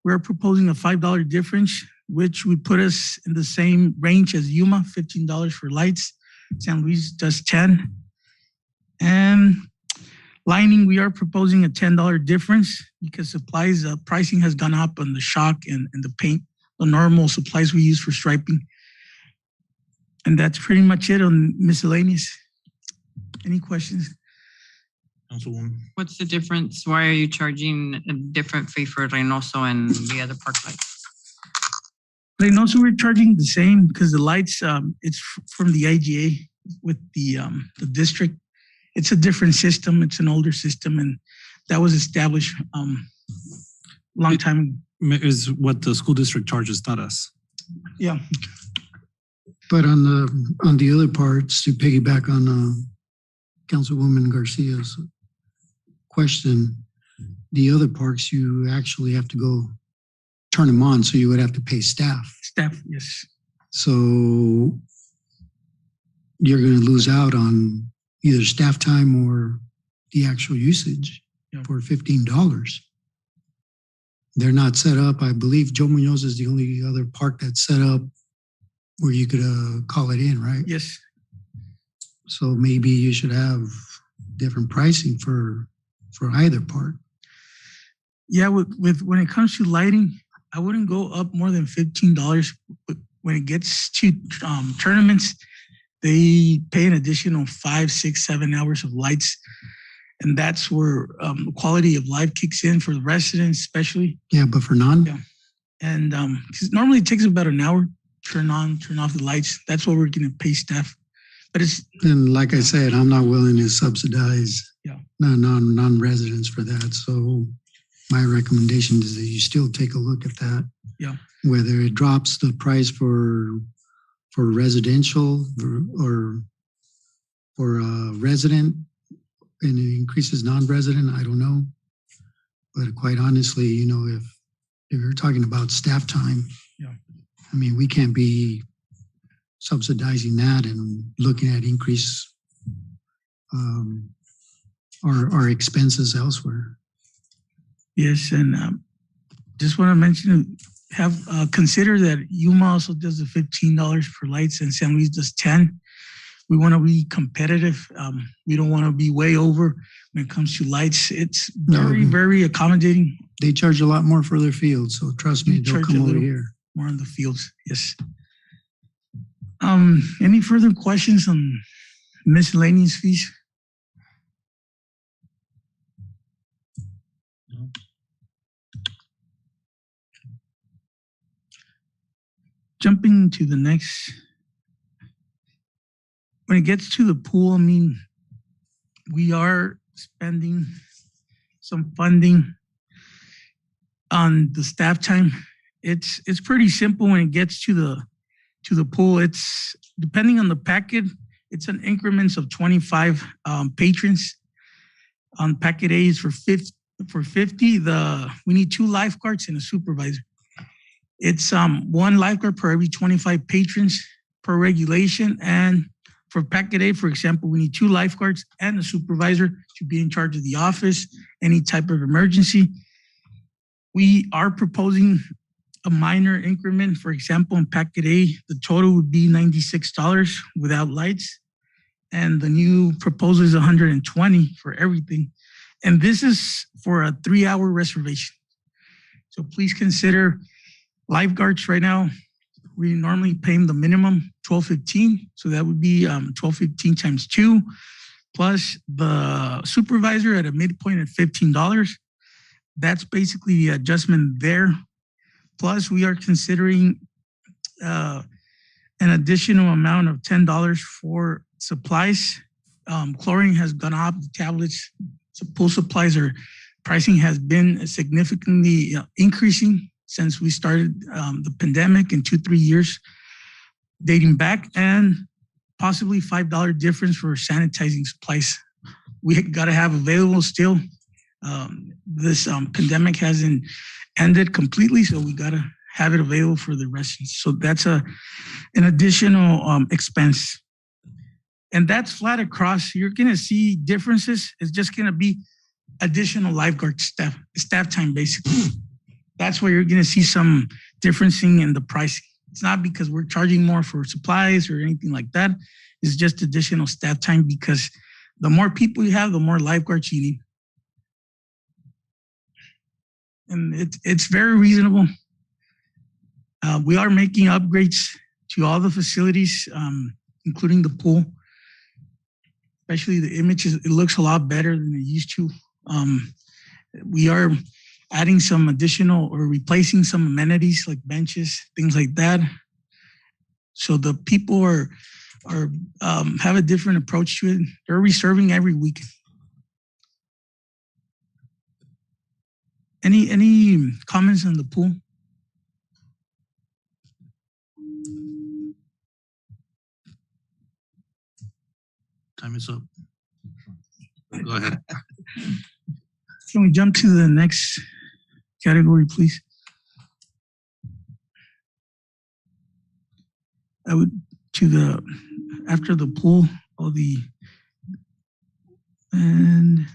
we're proposing a $5 difference, which would put us in the same range as Yuma, $15 for lights. San Luis does 10. And lining, we are proposing a $10 difference because supplies, pricing has gone up on the shock and the paint, the normal supplies we use for striping. And that's pretty much it on miscellaneous. Any questions? Councilwoman. What's the difference? Why are you charging a different fee for Reynoso and the other park lights? Reynosa, we're charging the same because the lights, it's from the IGA with the district. It's a different system. It's an older system, and that was established long time ago. Is what the school district charges, not us. Yeah. But on the other parts, to piggyback on Councilwoman Garcia's question, the other parks you actually have to go turn them on, so you would have to pay staff. Staff, yes. So you're going to lose out on either staff time or the actual usage for $15. They're not set up. I believe Joe Munoz is the only other park that's set up where you could call it in, right? Yes. So maybe you should have different pricing for either park. Yeah, with when it comes to lighting, I wouldn't go up more than $15. But when it gets to tournaments, they pay an additional 5, 6, 7 hours of lights. And that's where quality of life kicks in for the residents, especially. Yeah, but for none? Yeah. And 'cause normally it takes about an hour, turn on, turn off the lights. That's what we're going to pay staff. But it's, And like I said, I'm not willing to subsidize Yeah. non-residents for that. So my recommendation is that you still take a look at that. Yeah. Whether it drops the price for residential or for a resident and it increases non-resident, I don't know. But quite honestly, you know, if you're talking about staff time, Yeah. I mean, we can't be subsidizing that and looking at increase our expenses elsewhere. yes, and just want to mention, consider that Yuma also does the $15 for lights and San Luis does 10. We want to be competitive. We don't want to be way over when it comes to lights. It's very accommodating. They charge a lot more for their fields, so trust me, they'll come over here. More on the fields, yes. Any further questions on miscellaneous fees? No. Jumping to the next. When it gets to the pool, I mean, we are spending some funding on the staff time. It's pretty simple when it gets to the pool. It's depending on the packet, it's an increments of 25 patrons. On packet A is for 50. We need 2 lifeguards and a supervisor. It's 1 lifeguard per every 25 patrons per regulation. And for packet A, for example, we need 2 lifeguards and a supervisor to be in charge of the office, any type of emergency. We are proposing a minor increment. For example, in packet A, the total would be $96 without lights. And the new proposal is $120 for everything. And this is for a 3-hour reservation. So please consider lifeguards right now. We normally pay them the minimum $12.15. So that would be $12.15 times 2, plus the supervisor at a midpoint at $15. That's basically the adjustment there. Plus, we are considering an additional amount of $10 for supplies. Chlorine has gone up, the tablets, pool supplies pricing has been significantly increasing since we started the pandemic in 2-3 years dating back, and possibly $5 difference for sanitizing supplies. We got to have available still. This pandemic hasn't ended completely, so we got to have it available for the residents. So that's an additional expense. And that's flat across. You're going to see differences. It's just going to be additional lifeguard staff time, basically. That's where you're going to see some differencing in the pricing. It's not because we're charging more for supplies or anything like that. It's just additional staff time because the more people you have, the more lifeguards you need. And it's very reasonable. We are making upgrades to all the facilities, including the pool. Especially the images, it looks a lot better than it used to. We are adding some additional or replacing some amenities like benches, things like that. So the people are have a different approach to it. They're reserving every week. Any comments on the pool? Time is up. Go ahead. Can we jump to the next category, please? I would after the pool, and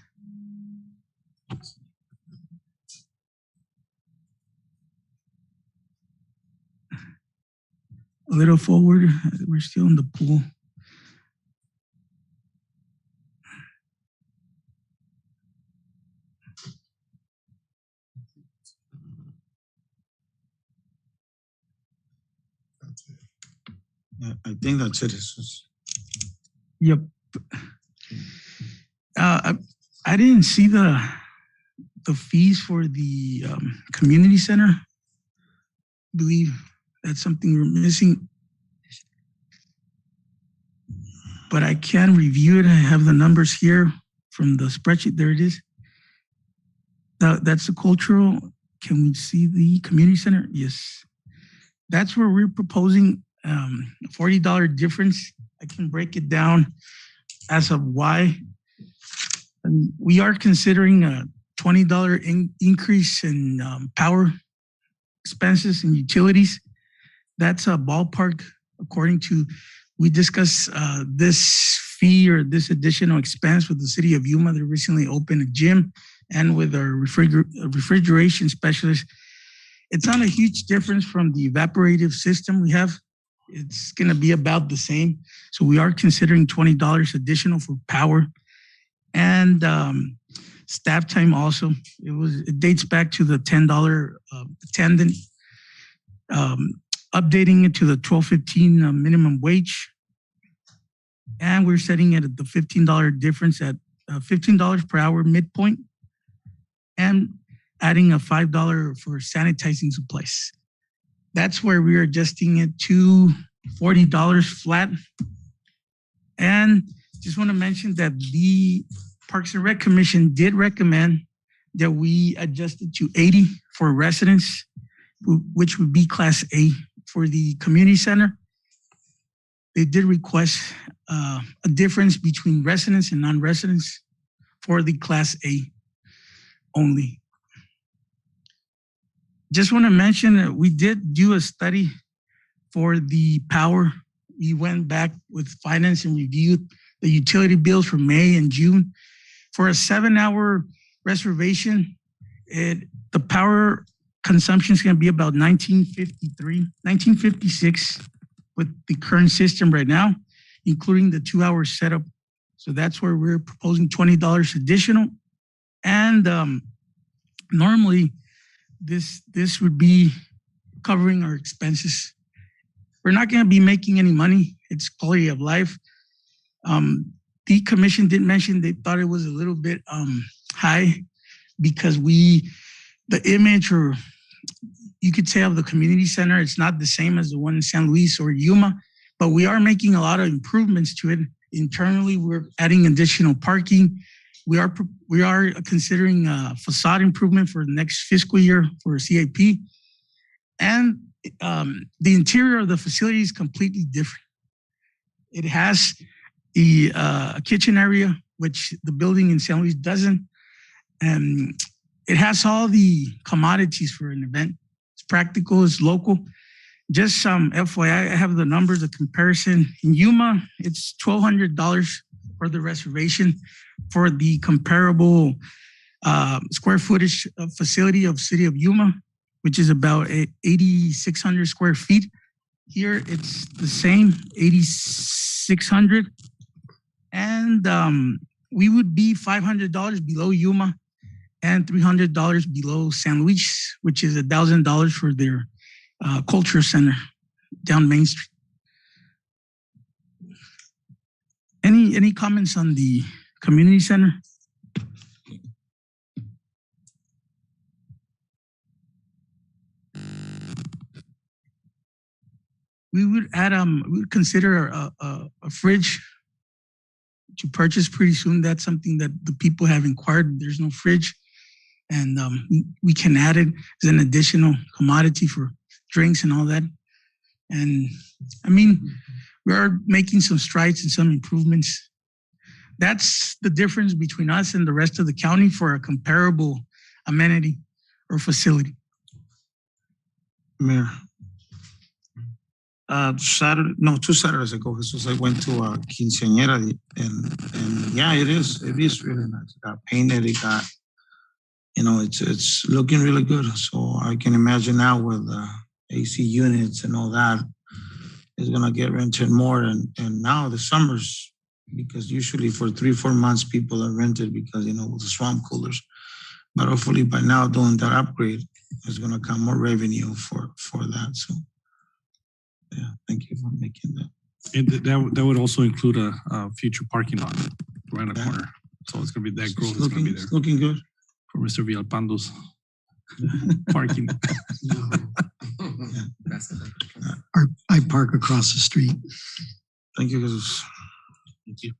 a little forward, we're still in the pool. I think that's it. Yep. I didn't see the fees for the community center. I believe that's something we're missing. but I can review it. I have the numbers here from the spreadsheet. There it is. That's the cultural. Can we see the community center? Yes. That's where we're proposing a $40 difference. I can break it down as of why. And we are considering a $20 increase in power expenses and utilities. That's a ballpark according to, we discussed this fee or this additional expense with the city of Yuma. They recently opened a gym and with our refrigeration specialist. It's not a huge difference from the evaporative system we have. It's going to be about the same. So we are considering $20 additional for power and staff time also. It dates back to the $10 attendant, updating it to the $12.15 minimum wage. And we're setting it at the $15 difference at $15 per hour midpoint and adding a $5 for sanitizing supplies. That's where we're adjusting it to $40 flat. And just want to mention that the Parks and Rec Commission did recommend that we adjust it to 80 for residents, which would be Class A. For the community center, they did request a difference between residents and non-residents for the Class A only. Just want to mention that we did do a study for the power. We went back with finance and reviewed the utility bills for May and June. For a 7-hour reservation, the power consumption is going to be about 1956 with the current system right now, including the 2-hour setup. So that's where we're proposing $20 additional. And normally this would be covering our expenses. We're not going to be making any money. It's quality of life. The commission did mention they thought it was a little bit high because the image, or you could say, of the community center, it's not the same as the one in San Luis or Yuma, but we are making a lot of improvements to it. Internally, we're adding additional parking. We are considering facade improvement for the next fiscal year for a CIP. And the interior of the facility is completely different. It has the kitchen area, which the building in San Luis doesn't. And it has all the commodities for an event. It's practical, it's local. Just some FYI, I have the numbers, the comparison. In Yuma, it's $1,200 for the reservation for the comparable square footage facility of City of Yuma, which is about 8,600 square feet. Here, it's the same, 8,600. And we would be $500 below Yuma and $300 below San Luis, which is $1,000 for their culture center down Main Street. Any comments on the community center? We would add we would consider a fridge to purchase pretty soon. That's something that the people have inquired. There's no fridge, and we can add it as an additional commodity for drinks and all that. And I mean, we are making some strides and some improvements. That's the difference between us and the rest of the county for a comparable amenity or facility. Mayor. 2 Saturdays ago, Jesus, I went to a quinceañera, and yeah, it is really nice. It got painted, it got, it's looking really good. So I can imagine now with AC units and all that, it's gonna get rented more. And now the summers, because usually for 3-4 months people are rented because with the swamp coolers. But hopefully by now doing that upgrade, there's gonna come more revenue for that. So. Yeah, thank you for making that. And that would also include a future parking lot right in the corner. So it's going to be that growth. It's going to be there. It's looking good. For Mr. Villalpando's parking. I park across the street. Thank you, Jesus. Thank you.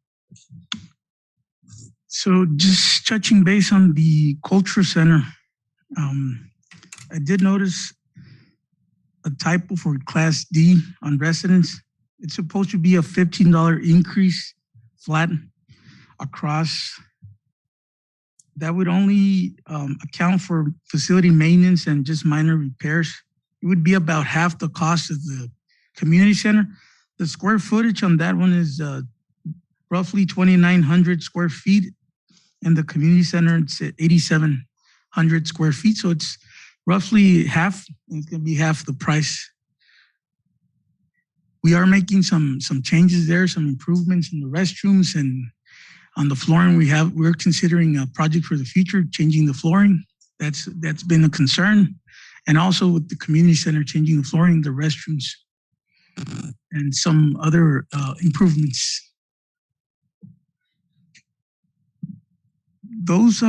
So just touching base on the culture center, I did notice a typo for Class D on residents. It's supposed to be a $15 increase flat across. That would only account for facility maintenance and just minor repairs. It would be about half the cost of the community center. The square footage on that one is roughly 2,900 square feet. And the community center, it's at 8,700 square feet. So it's roughly half, and it's gonna be half the price. We are making some changes there, some improvements in the restrooms, and on the flooring we're considering a project for the future, changing the flooring. That's been a concern. And also with the community center, changing the flooring, the restrooms, and some other improvements. Those,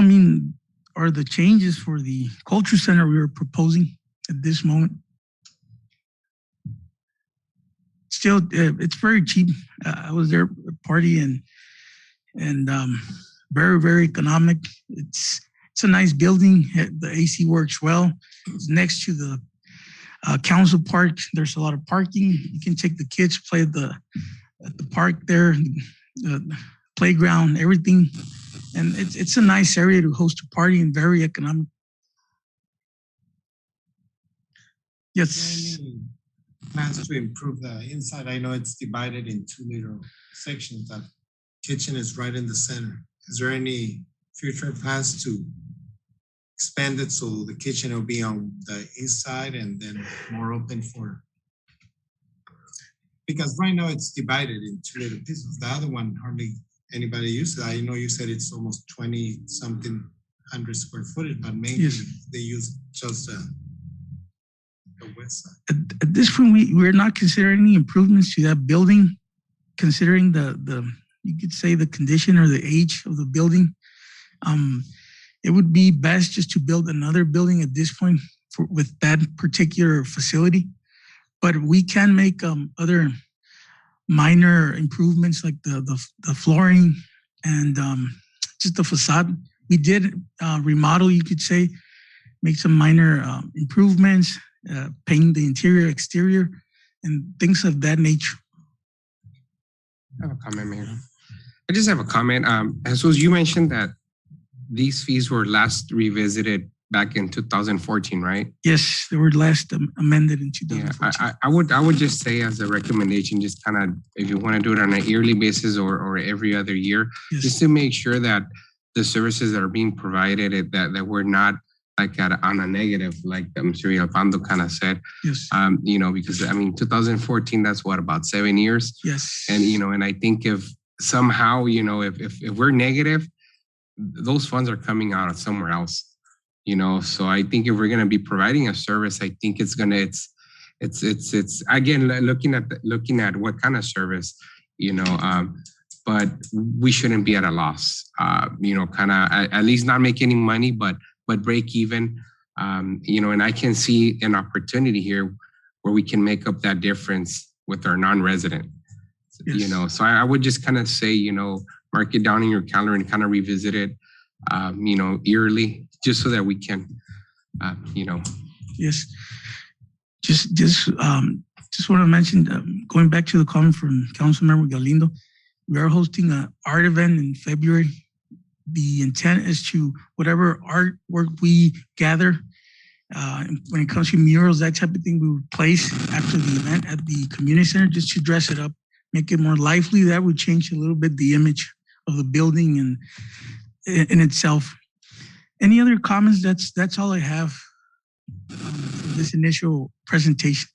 are the changes for the culture center we are proposing at this moment. Still, it's very cheap. I was there at a party and very, very economic. It's a nice building. The AC works well. It's next to the council park. There's a lot of parking. You can take the kids, play at the park there, playground, everything. And it's a nice area to host a party and very economic. Yes. Plans to improve the inside. I know it's divided in two little sections. That kitchen is right in the center. Is there any future plans to expand it so the kitchen will be on the east side and then more open for? Because right now it's divided in two little pieces. The other one hardly anybody uses. I know you said it's almost 20-something hundred square footage, but maybe they use just the west side. At this point, we're not considering any improvements to that building, considering the you could say the condition or the age of the building. It would be best just to build another building at this point with that particular facility, but we can make other minor improvements like the flooring and just the facade. We did remodel, you could say, make some minor improvements, paint the interior, exterior, and things of that nature. I have a comment, Mayor. I just have a comment. So you mentioned that these fees were last revisited back in 2014, right? Yes, they were last amended in 2014. Yeah, I would just say as a recommendation, just kind of if you want to do it on a yearly basis or every other year, just to make sure that the services that are being provided that we're not like on a negative, like Mr. Alfando kind of said. Yes. Because 2014, that's what, about 7 years? Yes. And and I think if somehow, if we're negative, those funds are coming out of somewhere else. So I think if we're going to be providing a service, I think it's again looking at what kind of service, but we shouldn't be at a loss. Kind of at least not make any money, but break even. And I can see an opportunity here where we can make up that difference with our non-resident. Yes. So I would just kind of say, mark it down in your calendar and kind of revisit it, yearly, just so that we can, Yes. Just want to mention, going back to the comment from Councilmember Galindo, we are hosting an art event in February. The intent is to, whatever artwork we gather, when it comes to murals, that type of thing, we would place after the event at the community center just to dress it up, make it more lively. That would change a little bit the image of the building and in itself. Any other comments? That's all I have for this initial presentation.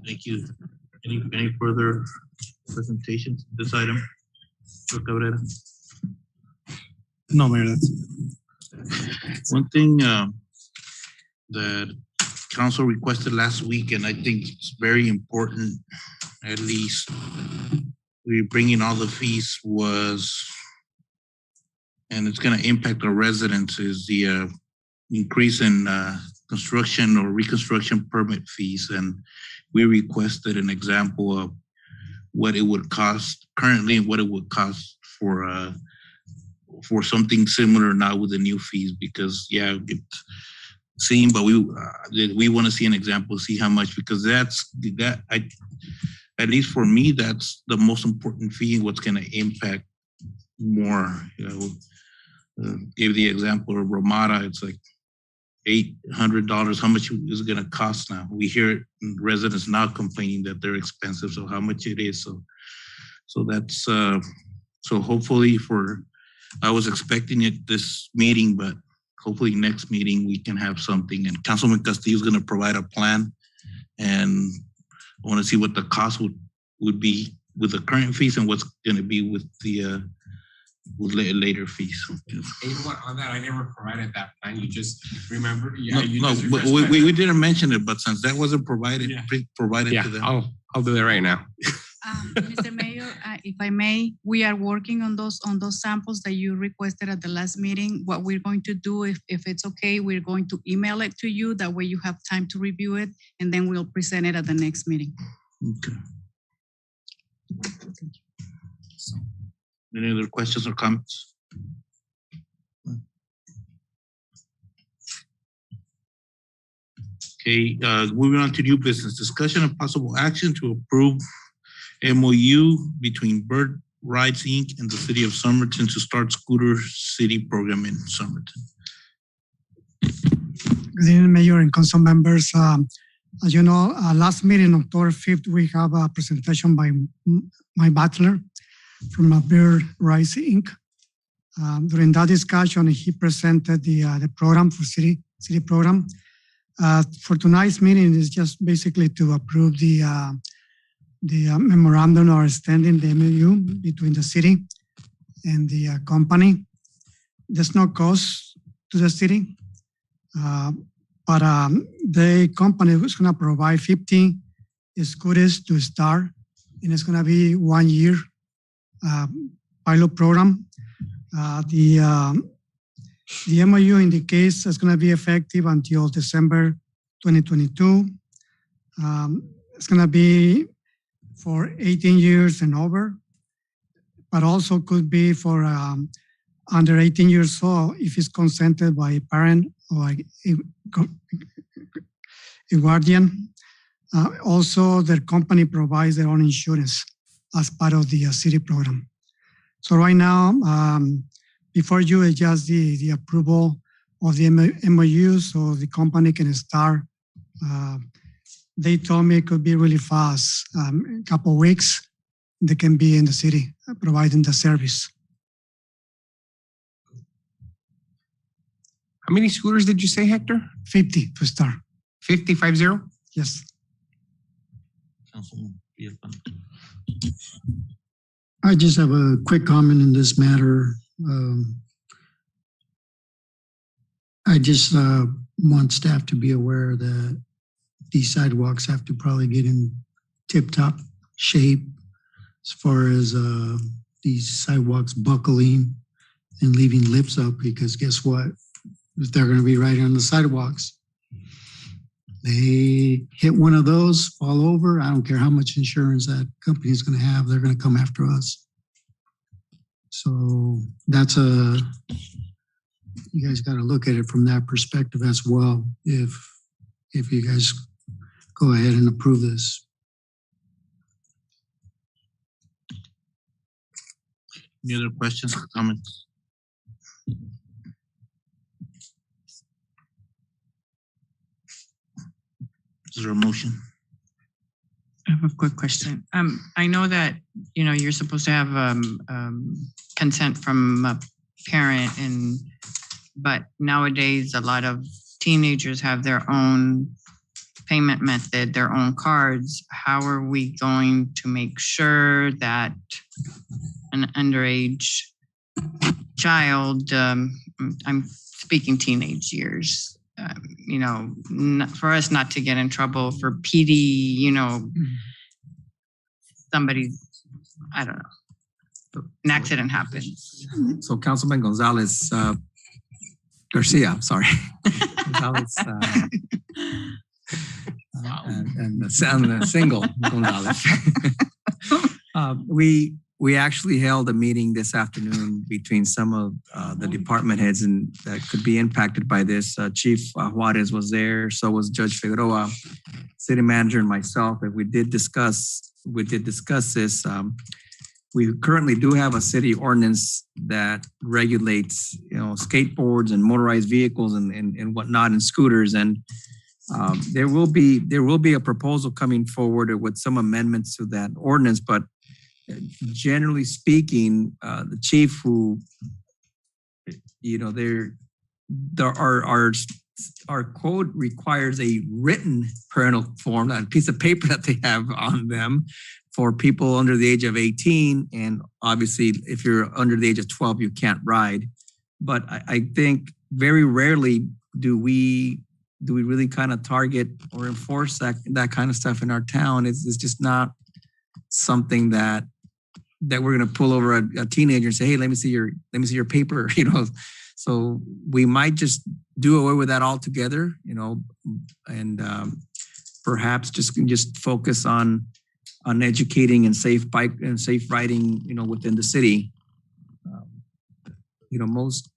Thank you. Any further presentations this item? Cabrera? No, Mayor, that's it. One thing that council requested last week, and I think it's very important, at least we bringing all the fees and it's going to impact our residents, is the increase in construction or reconstruction permit fees, and we requested an example of what it would cost currently and what it would cost for something similar now with the new fees, because it's seen, but we want to see an example, see how much, because at least for me, that's the most important fee, what's going to impact more. Give the example of Ramada, it's like $800. How much is it going to cost now? We hear residents now complaining that they're expensive, so how much it is. So that's so hopefully I was expecting it this meeting, but hopefully next meeting we can have something. And Councilman Castillo is going to provide a plan, and I want to see what the cost would be with the current fees and what's going to be with the later fees. You know what? On that, I never provided that plan. You just remember. But we didn't mention it. But since that wasn't provided, provided to them. I'll do that right now. Mr. Mayor, if I may, we are working on those samples that you requested at the last meeting. What we're going to do, if it's okay, we're going to email it to you. That way you have time to review it, and then we'll present it at the next meeting. Okay. Any other questions or comments? Okay, moving on to new business. Discussion and possible action to approve MOU between Bird Rides Inc. and the City of Somerton to start Scooter City program in Somerton. Good evening, Mayor and Council members. As you know, last meeting, October 5th, we have a presentation by my butler from Bird Rides Inc. During that discussion, he presented the program for city program. For tonight's meeting is just basically to approve the memorandum or extending the MOU between the city and the company. There's no cost to the city, but the company is going to provide 50 scooters to start, and it's going to be 1 year pilot program. The MOU indicates it's going to be effective until December 2022. It's going to be for 18 years and over, but also could be for under 18 years old if it's consented by a parent or a guardian. Also, their company provides their own insurance as part of the city program. So right now, before you is just the approval of the MOU so the company can start. They told me it could be really fast. A couple of weeks, they can be in the city providing the service. How many scooters did you say, Hector? 50 to start. 50? Yes. I just have a quick comment in this matter. I just want staff to be aware that these sidewalks have to probably get in tip-top shape as far as these sidewalks buckling and leaving lips up, because guess what? If they're going to be right on the sidewalks, they hit one of those, fall over. I don't care how much insurance that company is going to have, they're going to come after us. So that's you guys got to look at it from that perspective as well. If you guys go ahead and approve this. Any other questions or comments? Is there a motion? I have a quick question. I know that, you're supposed to have consent from a parent, but nowadays a lot of teenagers have their own payment method, their own cards. How are we going to make sure that an underage child, I'm speaking teenage years, for us not to get in trouble for PD, somebody, I don't know, an accident happens. So Councilman Garcia, sorry. Gonzalez, and the single Gonzalez. We actually held a meeting this afternoon between some of the department heads and that could be impacted by this. Chief Juarez was there, so was Judge Figueroa, city manager, and myself. And we did discuss this. We currently do have a city ordinance that regulates, skateboards and motorized vehicles and whatnot, and scooters. And there will be a proposal coming forward with some amendments to that ordinance. But generally speaking, the chief our code requires a written parental form, a piece of paper that they have on them for people under the age of 18. And obviously, if you're under the age of 12, you can't ride. But I think very rarely do we really kind of target or enforce that kind of stuff in our town. It's just not something that we're going to pull over a teenager and say, "Hey, let me see your paper," So we might just do away with that altogether, and perhaps just focus on educating and safe riding, within the city. Most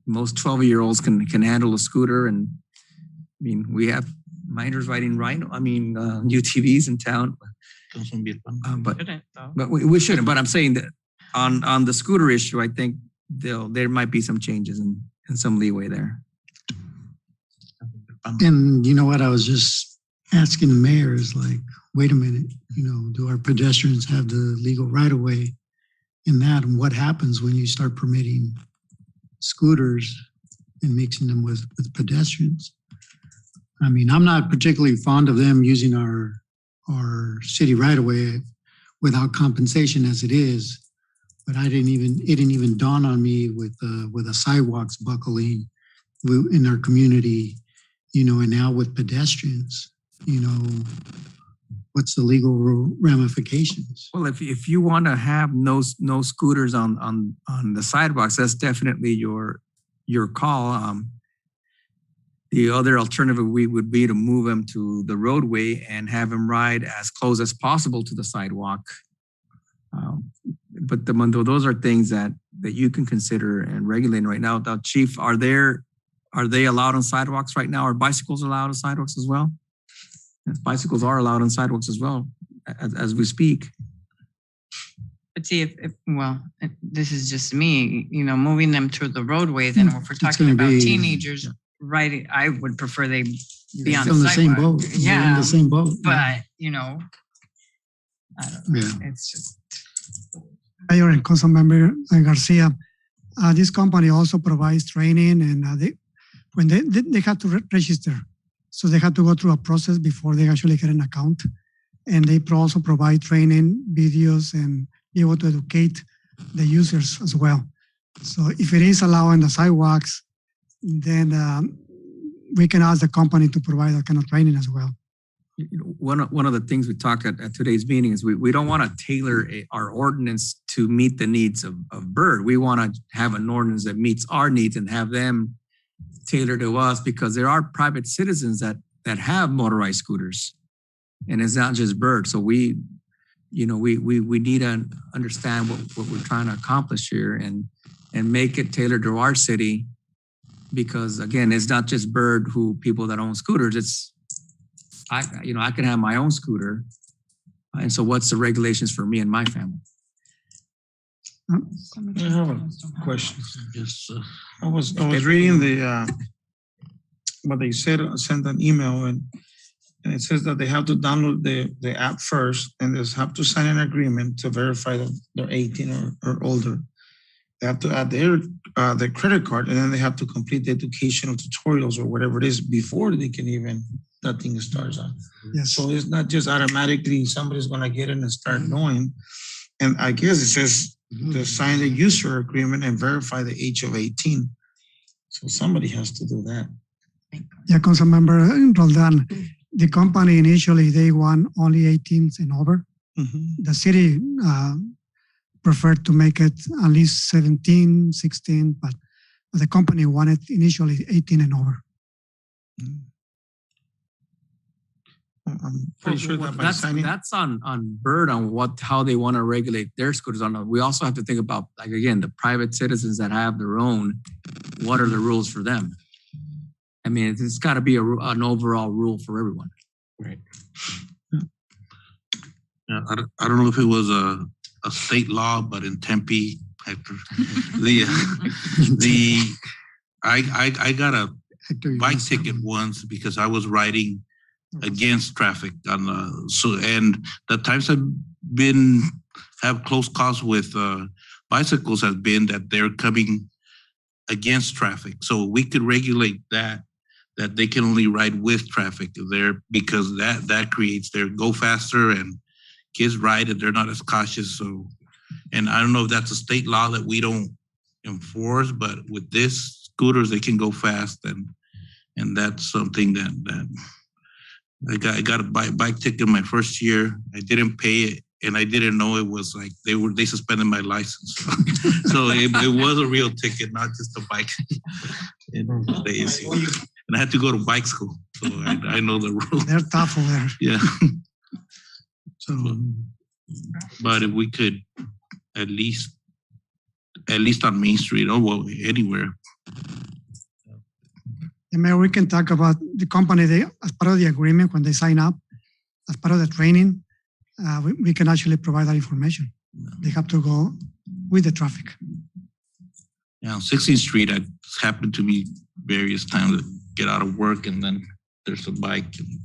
12-year-olds can handle a scooter, and I mean, we have minors riding UTVs in town. But we shouldn't. But I'm saying that on the scooter issue, I think there might be some changes and some leeway there. And you know what? I was just asking the mayor is like, wait a minute, do our pedestrians have the legal right of way in that? And what happens when you start permitting scooters and mixing them with pedestrians? I mean, I'm not particularly fond of them using our city right of way without compensation as it is, but it didn't even dawn on me with the sidewalks buckling in our community, and now with pedestrians, what's the legal ramifications? Well, if you want to have no scooters on the sidewalks, that's definitely your call. The other alternative would be to move them to the roadway and have them ride as close as possible to the sidewalk. But those are things that you can consider and regulate right now. Now, Chief, are they allowed on sidewalks right now? Are bicycles allowed on sidewalks as well? Yes, bicycles are allowed on sidewalks as well as we speak. But see, this is just me, moving them to the roadways, and if we're talking about teenagers riding, I would prefer they be on the same boat. Yeah, in the same boat. But I don't know. It's just. Mayor and Councilmember Garcia, this company also provides training, and they have to register, so they have to go through a process before they actually get an account, and they also provide training videos and be able to educate the users as well. So if it is allowed on the sidewalks, then we can ask the company to provide that kind of training as well. One of the things we talked at today's meeting is we don't want to tailor our ordinance to meet the needs of Bird. We want to have an ordinance that meets our needs and have them tailored to us, because there are private citizens that have motorized scooters, and it's not just Bird. So we need to understand what we're trying to accomplish here and make it tailored to our city, because again, it's not just Bird people that own scooters. It's I can have my own scooter, and so what's the regulations for me and my family? I have a question. I was reading what they said, sent an email, and it says that they have to download the app first, and they have to sign an agreement to verify that they're 18 or older. They have to add their credit card, and then they have to complete the educational tutorials or whatever it is before they can even that thing starts on. Yes. So it's not just automatically somebody's going to get in and start knowing. And I guess it says to sign the user agreement and verify the age of 18. So somebody has to do that. Yeah, Councilmember Roldan, the company initially, they want only 18s and over. The city preferred to make it at least 17, 16, but the company wanted initially 18 and over. I'm pretty sure that by That's signing. on Bird on how they want to regulate their scooters. We also have to think about, like, again, the private citizens that have their own. What are the rules for them? I mean, it's got to be an overall rule for everyone. Right. Yeah, I don't know if it was a state law, but in Tempe, Hector, I got a bike ticket once because I was riding against traffic on and the times have close calls with bicycles has been that they're coming against traffic. So we could regulate that they can only ride with traffic there, because that creates their go faster and kids ride and they're not as cautious. So, and I don't know if that's a state law that we don't enforce, but with this scooters, they can go fast, and that's something that I got a bike ticket my first year. I didn't pay it, and I didn't know it was like they suspended my license. So it was a real ticket, not just a bike. And I had to go to bike school, so I know the rules. They're tough over there. Yeah. So, but if we could at least on Main Street or anywhere. And Mayor, we can talk about the company. As part of the agreement, when they sign up, as part of the training, we can actually provide that information. They have to go with the traffic. Yeah, on 16th Street, I happened to be various times to get out of work, and then there's a bike, and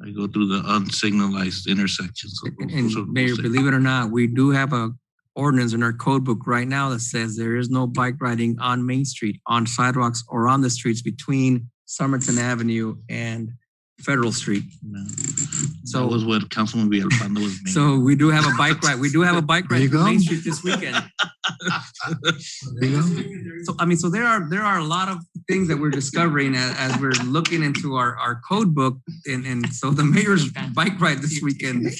I go through the unsignalized intersections. And Mayor, believe it or not, we do have a ordinance in our code book right now that says there is no bike riding on Main Street, on sidewalks, or on the streets between Somerton Avenue and Federal Street. So that was what Councilman Villalpando was making. So we do have a bike ride. We do have a bike ride on Main Street this weekend. There you go. So I mean, so there are a lot of things that we're discovering as we're looking into our code book, and so the mayor's bike ride this weekend.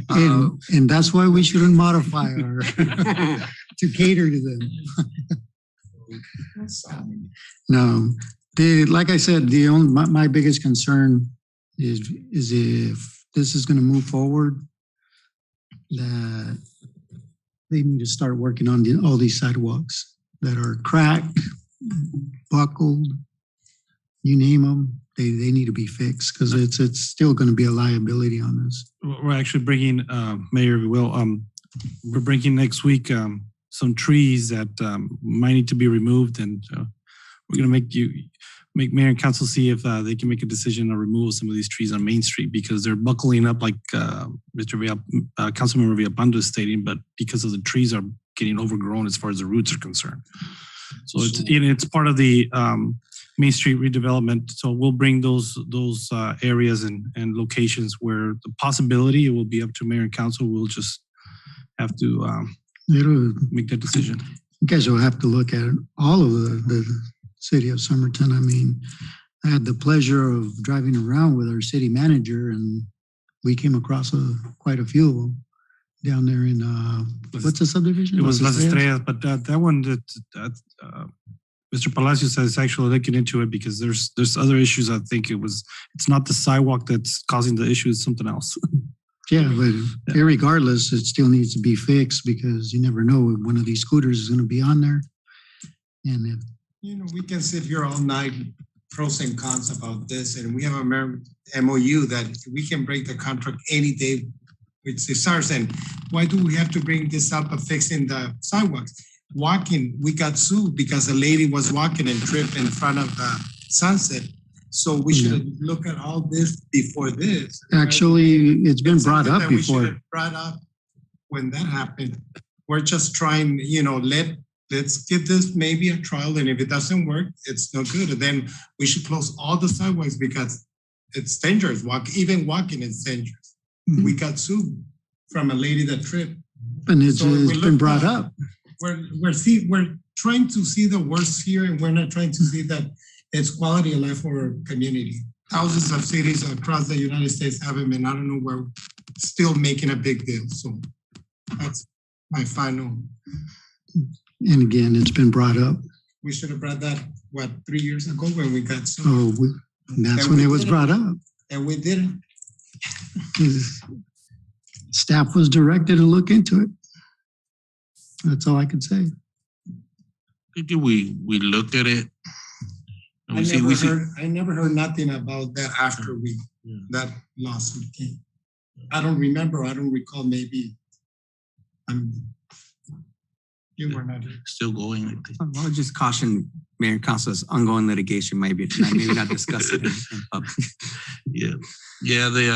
And that's why we shouldn't modify our to cater to them. No, like I said, my biggest concern is if this is going to move forward, that they need to start working on all these sidewalks that are cracked, buckled, you name them. They need to be fixed, because it's still going to be a liability on us. We're actually bringing, Mayor, we're bringing next week some trees that might need to be removed, and we're going to make Mayor and Council see if they can make a decision on removal of some of these trees on Main Street, because they're buckling up, like Councilmember Villalpando is stating, but because of the trees are getting overgrown as far as the roots are concerned. So it's part of the Main Street redevelopment. So we'll bring those areas and locations where the possibility, it will be up to Mayor and Council. We'll just have to make that decision. You guys will have to look at all of the city of Somerton. I mean, I had the pleasure of driving around with our city manager, and we came across quite a few of them down there in what's the subdivision? It was Las Estrellas, but that one Mr. Palacios is actually looking into it, because there's other issues. I think it's not the sidewalk that's causing the issue, it's something else. Yeah, but regardless, it still needs to be fixed, because you never know if one of these scooters is going to be on there. And if we can sit here all night, pros and cons about this, and we have a MOU that we can break the contract any day with Cesar. And why do we have to bring this up of fixing the sidewalks? Walking, we got sued because a lady was walking and tripped in front of the Sunset. So we should look at all this before this. Actually, it's been brought up before. We should have brought up when that happened. We're just trying, let's give this maybe a trial, and if it doesn't work, it's no good. And then we should close all the sidewalks, because it's dangerous. Even walking is dangerous. Mm-hmm. We got sued from a lady that tripped. And it's been brought up. We're trying to see the worst here, and we're not trying to see that it's quality of life for our community. Thousands of cities across the United States have them, and I don't know, we're still making a big deal. So that's my final. And again, it's been brought up. We should have brought that, 3 years ago when we got sued. Oh, that's when it was brought up. And we didn't. Staff was directed to look into it. That's all I can say. We look at it. And I never heard nothing about that after that lawsuit came. I don't remember. I don't recall. Maybe you were not still going. I think. Well, just caution Mayor and Council's ongoing litigation. Maybe not discuss it in public. Yeah. They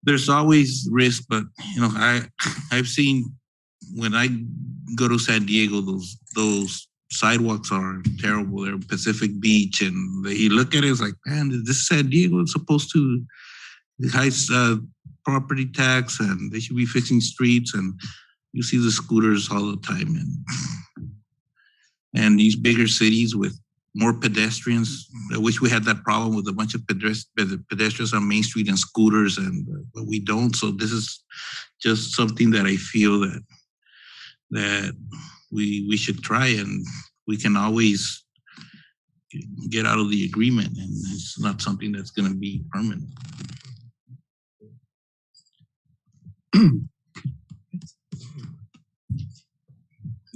there's always risk, but I've seen when I go to San Diego, those sidewalks are terrible. They're Pacific Beach, and you look at it, it's like, man, this is San Diego. It's supposed to high property tax, and they should be fixing streets. And you see the scooters all the time, and these bigger cities with more pedestrians. I wish we had that problem with a bunch of pedestrians on Main Street and scooters, but we don't. So this is just something that I feel that we should try, and we can always get out of the agreement, and it's not something that's going to be permanent.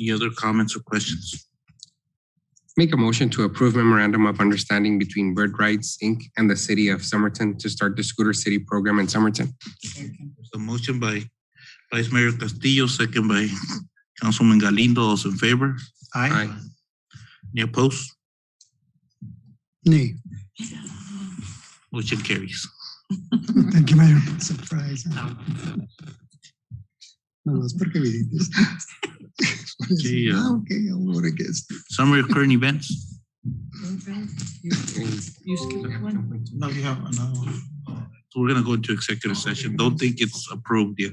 Any other comments or questions? Make a motion to approve memorandum of understanding between Bird Rights, Inc. and the city of Somerton to start the Scooter City program in Somerton. A motion by Vice Mayor Castillo, second by Councilman Galindo. Those in favor? Aye. Any opposed? Nay. Motion carries. Thank you, Mayor. Surprise. No, es porque visites. Okay, Okay, I'll vote against it. Summary of current events. No, you have another one. So we're going to go into executive session. Don't think it's approved yet.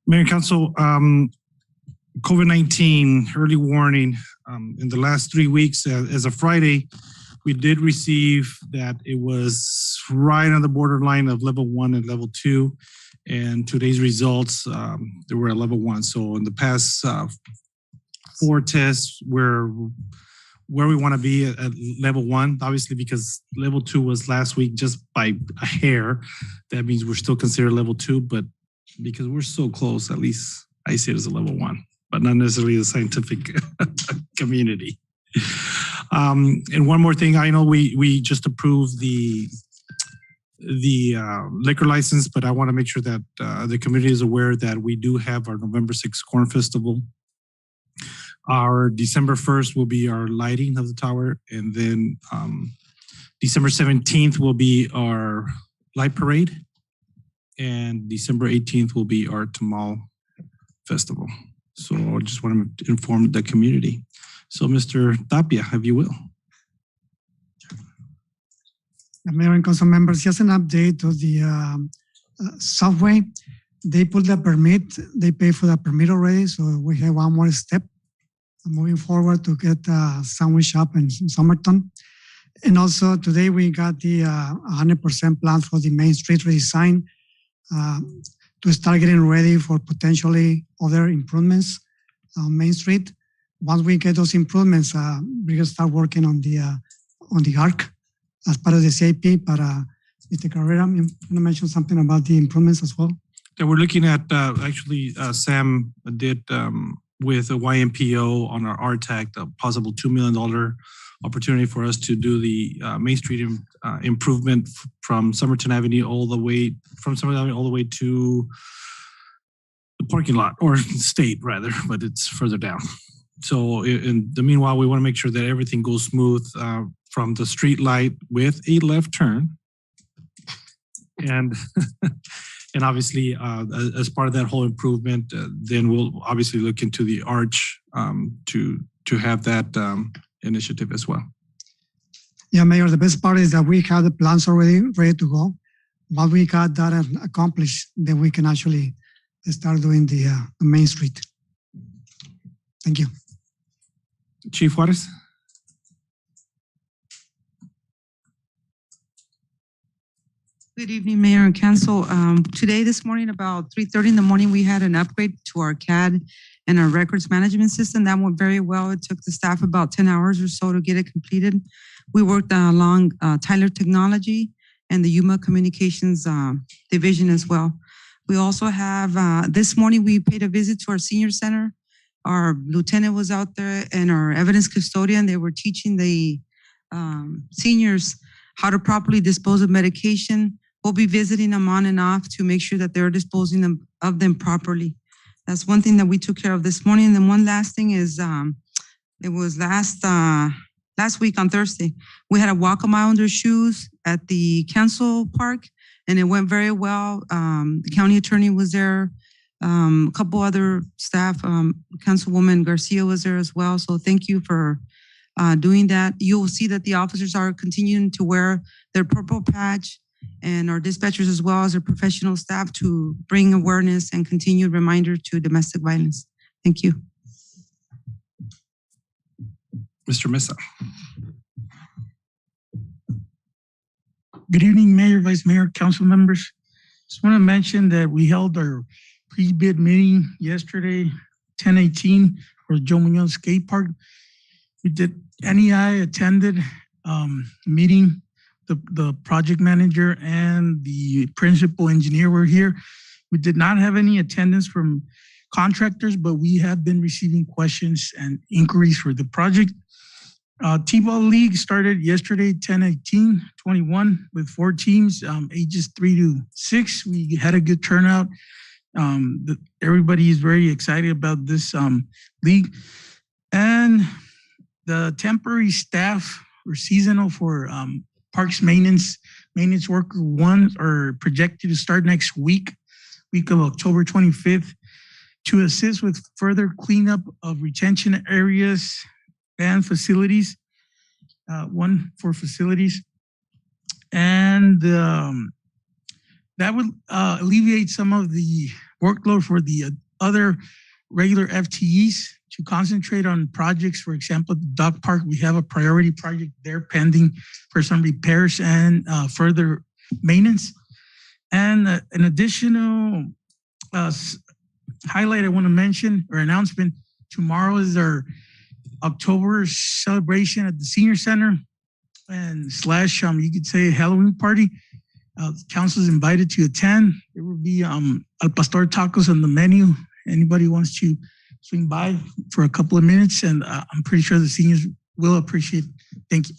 Mayor and Council, COVID-19 early warning. In the last 3 weeks, as of Friday, we did receive that it was right on the borderline of level 1 and level 2. And today's results, they were at level 1. So in the past 4 tests, we're where we want to be at level 1, obviously, because level 2 was last week just by a hair. That means we're still considered level 2, but because we're so close, at least I see it as a level 1, but not necessarily the scientific community. And one more thing, I know we just approved the liquor license, but I want to make sure that the community is aware that we do have our November 6th Corn Festival. Our December 1st will be our lighting of the tower, and then December 17th will be our light parade, and December 18th will be our Tamal Festival. So I just want to inform the community. So Mr. Tapia, if you will. Mayor and council members, just an update of the subway. They put the permit, they pay for the permit already, so we have one more step moving forward to get a sandwich shop in Somerton. And also today we got the 100% plan for the Main Street redesign to start getting ready for potentially other improvements on Main Street. Once we get those improvements, we're gonna start working on the ARC as part of the CIP. But Mr. Carrera, I'm gonna mention something about the improvements as well. Yeah, we're looking at actually Sam did with a YMPO on our RTAC, the possible $2 million opportunity for us to do the Main Street improvement from Somerton Avenue all the way to the parking lot, or state rather, but it's further down. So in the meanwhile, we want to make sure that everything goes smooth from the street light with a left turn. And and obviously, as part of that whole improvement, then we'll obviously look into the arch to have that initiative as well. Yeah, Mayor, the best part is that we have the plans already ready to go. Once we got that accomplished, then we can actually start doing the Main Street. Thank you. Chief Juarez. Good Good evening, Mayor and Council. This morning, about 3:30 in the morning, we had an upgrade to our CAD and our records management system. That went very well. It took the staff about 10 hours or so to get it completed. We worked along Tyler Technology and the Yuma Communications Division as well. We also have, this morning, we paid a visit to our senior center. Our lieutenant was out there and our evidence custodian. They were teaching the seniors how to properly dispose of medication. We'll be visiting them on and off to make sure that they're disposing of them properly. That's one thing that we took care of this morning. And then one last thing is, it was last week on Thursday, we had a walk a mile under shoes at the council park, and it went very well. The county attorney was there. A couple other staff, Councilwoman Garcia was there as well. So thank you for doing that. You'll see that the officers are continuing to wear their purple patch, and our dispatchers as well as our professional staff to bring awareness and continued reminder to domestic violence. Thank you. Mr. Mesa. Good evening, Mayor, Vice Mayor, council members. Just want to mention that we held our pre-bid meeting yesterday, 10/18, for Joe Munoz Skate Park. We did, NEI attended meeting. The project manager and the principal engineer were here. We did not have any attendance from contractors, but we have been receiving questions and inquiries for the project. T-ball league started yesterday, 10/18/21, with 4 teams, ages 3 to 6. We had a good turnout. Everybody is very excited about this league. And the temporary staff or seasonal for Parks maintenance worker 1 are projected to start next week of October 25th, to assist with further cleanup of retention areas and facilities, 1 for facilities. And that would alleviate some of the workload for the other regular FTEs to concentrate on projects. For example, the dog park, we have a priority project there pending for some repairs and further maintenance. And an additional highlight I want to mention, or announcement, tomorrow is our October celebration at the senior center and / you could say Halloween party. Council is invited to attend. There will be Al Pastor tacos on the menu. Anybody wants to swing by for a couple of minutes, and I'm pretty sure the seniors will appreciate it. Thank you.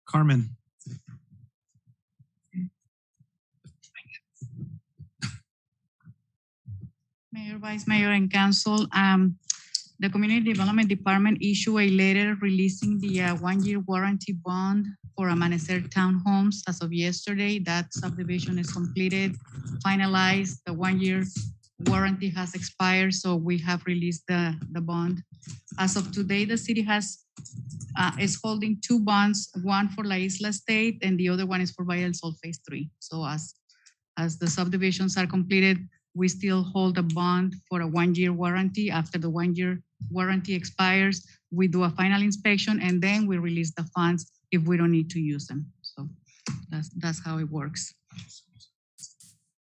Carmen. Mayor, Vice Mayor, and Council, the Community Development Department issued a letter releasing the 1-year warranty bond for Amanecer Townhomes as of yesterday. That subdivision is completed, finalized. The 1-year warranty has expired, so we have released the bond. As of today, the city is holding 2 bonds, one for La Isla State and the other one is for Valle del Sol Phase 3. So as the subdivisions are completed, we still hold a bond for a 1-year warranty. After the 1-year warranty expires, we do a final inspection and then we release the funds if we don't need to use them. So that's how it works.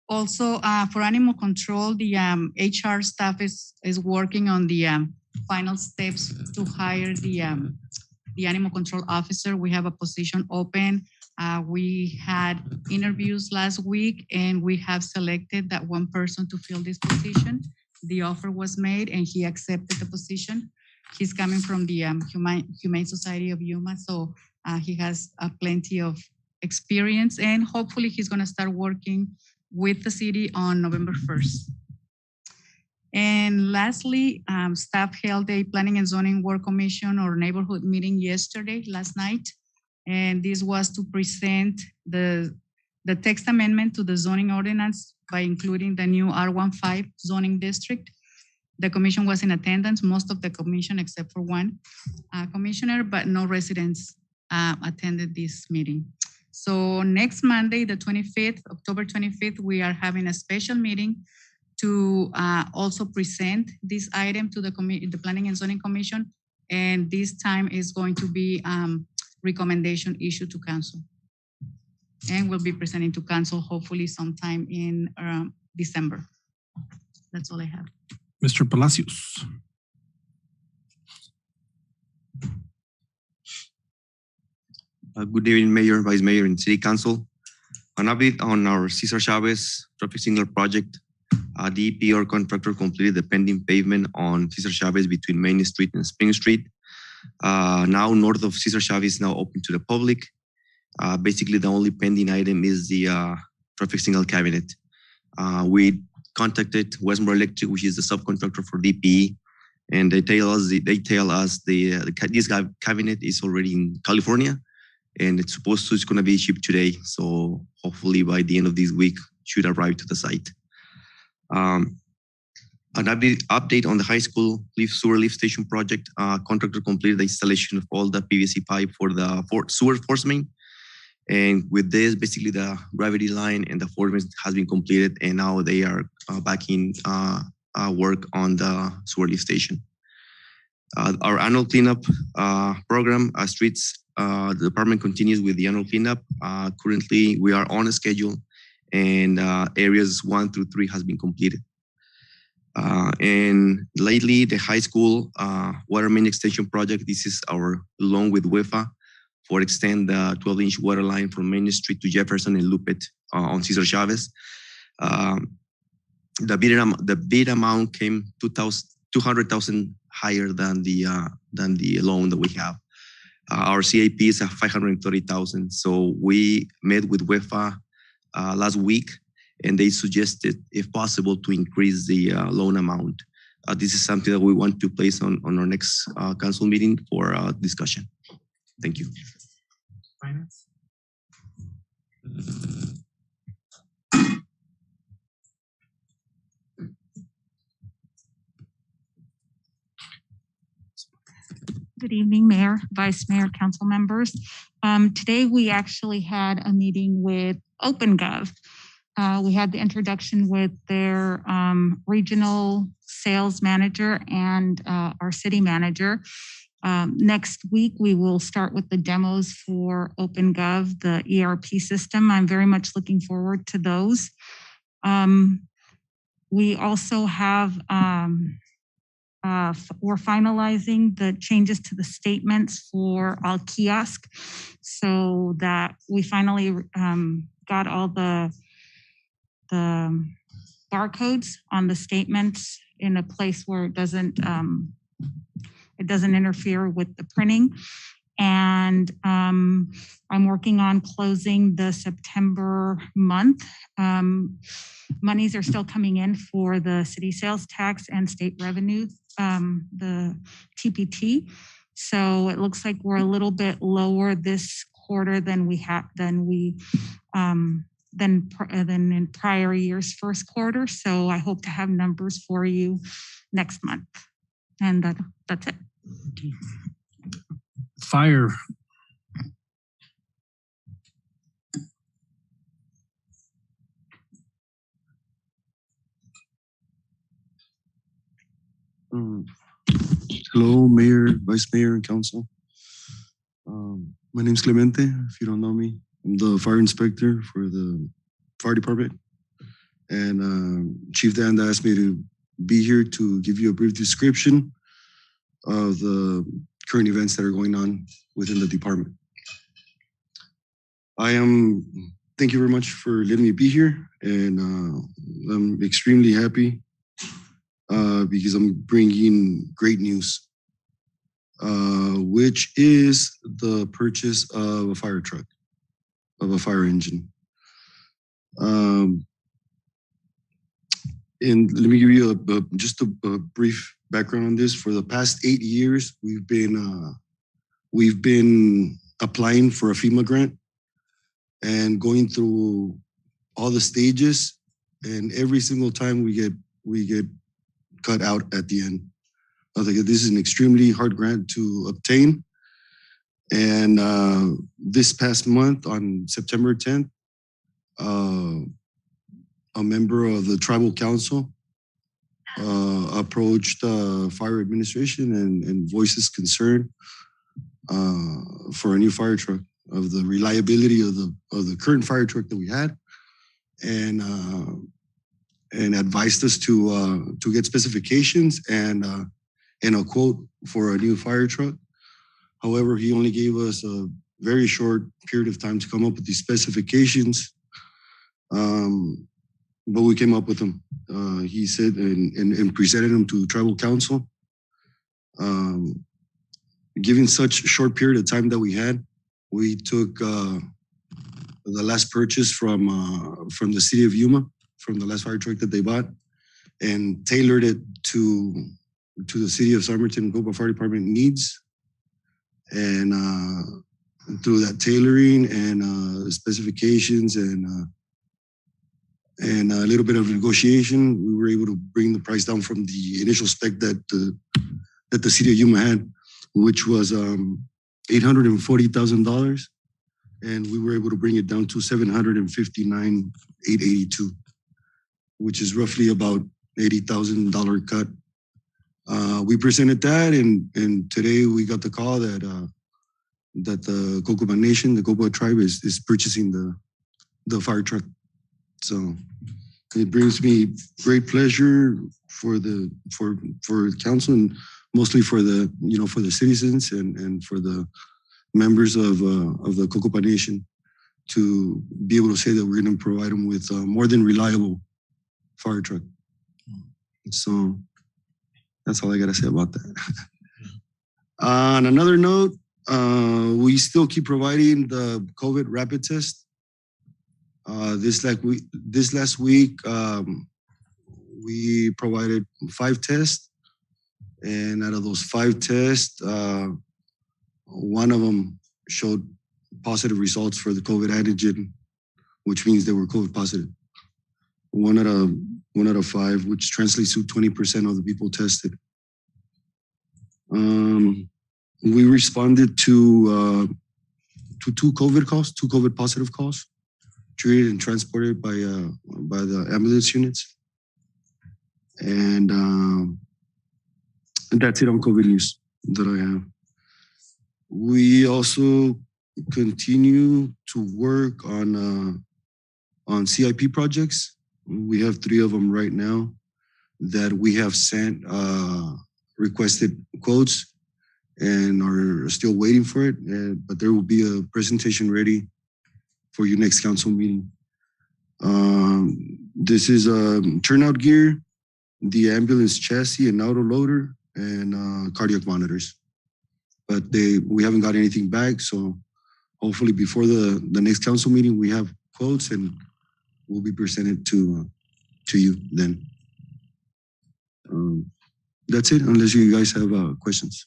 Also, for animal control, the HR staff is working on the final steps to hire the animal control officer. We have a position open. We had interviews last week and we have selected that one person to fill this position. The offer was made and he accepted the position. He's coming from the Humane Society of Yuma, so he has plenty of experience and hopefully he's gonna start working with the city on November 1st. And lastly, staff held a planning and zoning work commission or neighborhood meeting last night. And this was to present the text amendment to the zoning ordinance by including the new R15 zoning district. The commission was in attendance, most of the commission except for one commissioner, but no residents attended this meeting. So next Monday, the 25th, October 25th, we are having a special meeting to also present this item to the Planning and Zoning Commission. And this time is going to be recommendation issued to council. And we'll be presenting to council hopefully sometime in December. That's all I have. Mr. Palacios. Good evening, Mayor, Vice Mayor, and City Council. An update on our Cesar Chavez traffic signal project. The EPR contractor completed the pending pavement on Cesar Chavez between Main Street and Spring Street. Now north of Cesar Chavez is now open to the public. Basically, the only pending item is the traffic signal cabinet. We contacted Westmore Electric, which is the subcontractor for DPE, and they tell us this cabinet is already in California, and it's going to be shipped today. So hopefully by the end of this week, should arrive to the site. An update on the high school sewer lift station project. Contractor completed the installation of all the PVC pipe for the sewer force main. And with this, basically the gravity line and the force main has been completed, and now they are back in work on the sewer lift station. Our annual cleanup program, streets, the department continues with the annual cleanup. Currently, we are on a schedule, and areas 1 through 3 has been completed. And lately, the high school water main extension project, this is our loan with WIFA for extend the 12-inch water line from Main Street to Jefferson and loop it on Cesar Chavez. The bid amount came $200,000 higher than the loan that we have. Our CAP is at $530,000. So we met with WIFA last week, and they suggested, if possible, to increase the loan amount. This is something that we want to place on our next council meeting for discussion. Thank you. Finance. Good evening, Mayor, Vice Mayor, council members. Today, we actually had a meeting with OpenGov. We had the introduction with their regional sales manager and our city manager. Next week, we will start with the demos for OpenGov, the ERP system. I'm very much looking forward to those. We also have, we're finalizing the changes to the statements for all kiosk so that we finally got all the barcodes on the statements in a place where it doesn't interfere with the printing. And I'm working on closing the September month. Monies are still coming in for the city sales tax and state revenue, the TPT. So it looks like we're a little bit lower this quarter than in prior years' first quarter. So I hope to have numbers for you next month. And that's it. Fire. Hello, Mayor, Vice Mayor, and Council. My name is Clemente, if you don't know me. I'm the fire inspector for the fire department. And Chief Dan asked me to be here to give you a brief description of the current events that are going on within the department. Thank you very much for letting me be here. And I'm extremely happy because I'm bringing great news, which is the purchase of a fire truck, of a fire engine. And let me give you just a brief background on this. For the past 8 years, we've been applying for a FEMA grant and going through all the stages. And every single time we get cut out at the end. I think this is an extremely hard grant to obtain. And this past month, on September 10th, a member of the tribal council approached fire administration and voiced his concern for a new fire truck. reliability of the current fire truck that we had, and advised us to get specifications and a quote for a new fire truck. However, he only gave us a very short period of time to come up with these specifications, but we came up with them. He said and presented them to tribal council. Given such a short period of time that we had, we took the last purchase from the city of Yuma, from the last fire truck that they bought, and tailored it to the city of Somerton Copa Fire Department needs. And through that tailoring and specifications and a little bit of negotiation, we were able to bring the price down from the initial spec that the city of Yuma had, which was $840,000, and we were able to bring it down to $759,882, which is roughly about $80,000 cut. We presented that, and today we got the call that the Cocoba Nation, the Cocoba tribe, is purchasing the fire truck. So it brings me great pleasure for council, and mostly for the citizens and for the members of the Cocoba Nation, to be able to say that we're going to provide them with more than reliable fire truck. So that's all I got to say about that. On another note, we still keep providing the COVID rapid test. This last week, we provided 5 tests, and out of those 5 tests, one of them showed positive results for the COVID antigen, which means they were COVID positive. One out of 5, which translates to 20% of the people tested. We responded to 2 COVID calls, 2 COVID positive calls, treated and transported by the ambulance units. And that's it on COVID news that I have. We also continue to work on CIP projects. We have 3 of them right now that we have sent requested quotes and are still waiting for it. But there will be a presentation ready for your next council meeting. This is turnout gear, the ambulance chassis and auto loader, and cardiac monitors. But we haven't got anything back, so hopefully before the next council meeting we have quotes and will be presented to you then. That's it, unless you guys have questions.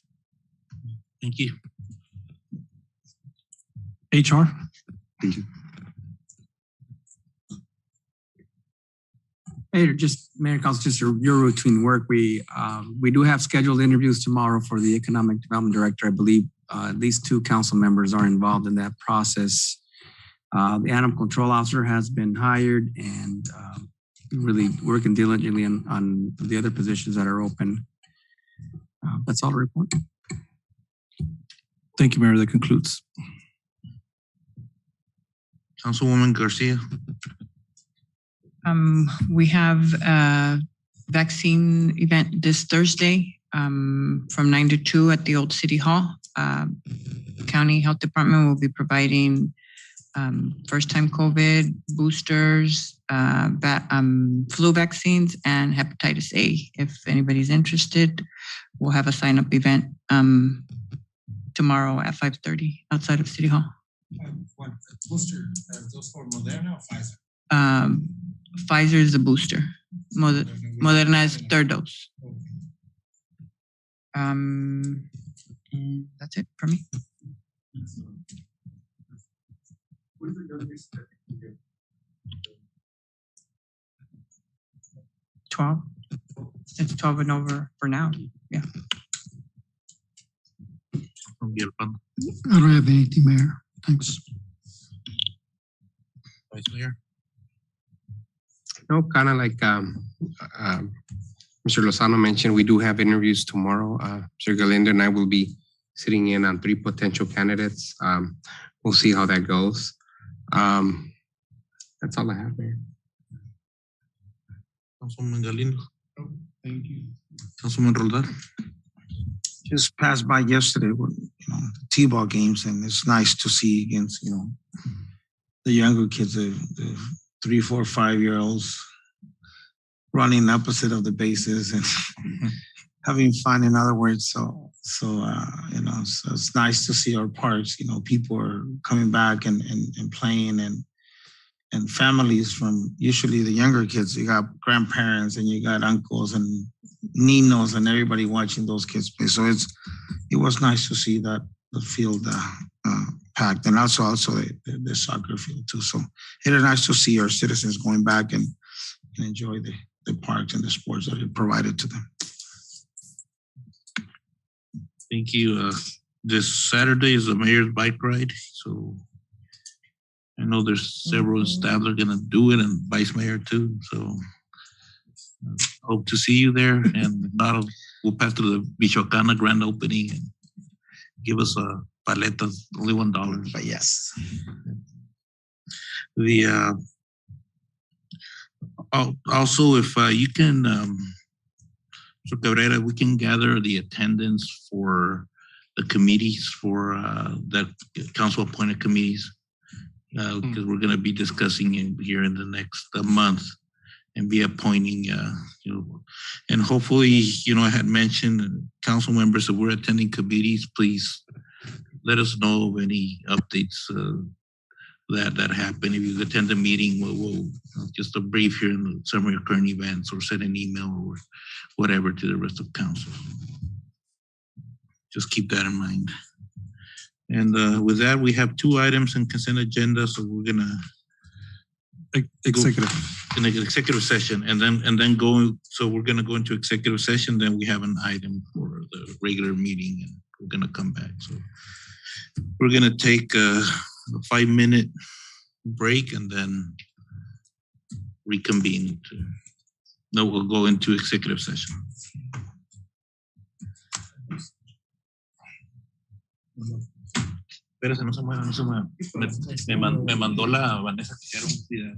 Thank you. HR. Thank you. Mayor Council, just your routine work. We do have scheduled interviews tomorrow for the Economic Development Director. I believe at least 2 council members are involved in that process. The Animal Control Officer has been hired, and really working diligently on the other positions that are open. That's all the report. Thank you, Mayor. That concludes. Councilwoman Garcia. We have a vaccine event this Thursday from 9 to 2 at the old City Hall. County Health Department will be providing first-time COVID boosters, flu vaccines, and hepatitis A. If anybody's interested, we'll have a sign-up event tomorrow at 5:30 outside of City Hall. What booster? Those for Moderna or Pfizer? Pfizer is the booster. Moderna is 3rd dose. And that's it for me. 12. It's 12 and over for now. Yeah. I don't have anything, Mayor. Thanks. Vice Mayor. No, kind of like Mr. Lozano mentioned, we do have interviews tomorrow. Mr. Galindo and I will be sitting in on 3 potential candidates. We'll see how that goes. That's all I have, Mayor. Councilman Galindo. Thank you. Councilman Roldán. Just passed by yesterday with, the T-ball games, and it's nice to see against, the younger kids, the 3, 4, 5-year-olds running opposite of the bases and having fun, in other words. So it's nice to see our parks, people are coming back and playing, and families from usually the younger kids. You got grandparents and you got uncles and ninos and everybody watching those kids play. So it was nice to see that the field packed, and also the soccer field too. So it is nice to see our citizens going back and enjoy the parks and the sports that are provided to them. Thank you. This Saturday is the mayor's bike ride. So I know there's several staff that are going to do it, and vice mayor too. So hope to see you there. And if not, we'll pass to the Michoacana grand opening and give us a paleta, only $1. But yes. Also, if you can, so Cabrera, we can gather the attendance for the committees, for that council appointed committees, because we're going to be discussing it here in the next month and be appointing, and hopefully, I had mentioned council members, if we're attending committees, please let us know of any updates that happen. If you attend a meeting, we'll just a brief here in the summary of current events, or send an email or whatever to the rest of council. Just keep that in mind. And with that, we have 2 items in consent agenda, so we're gonna executive session, and then go. So we're gonna go into executive session. Then we have an item for the regular meeting, and we're gonna come back. So we're gonna take a 5-minute break and then reconvene. We'll go into executive session. Espérese, no se mueva, no se mueva. Me mandó la Vanessa que era un video.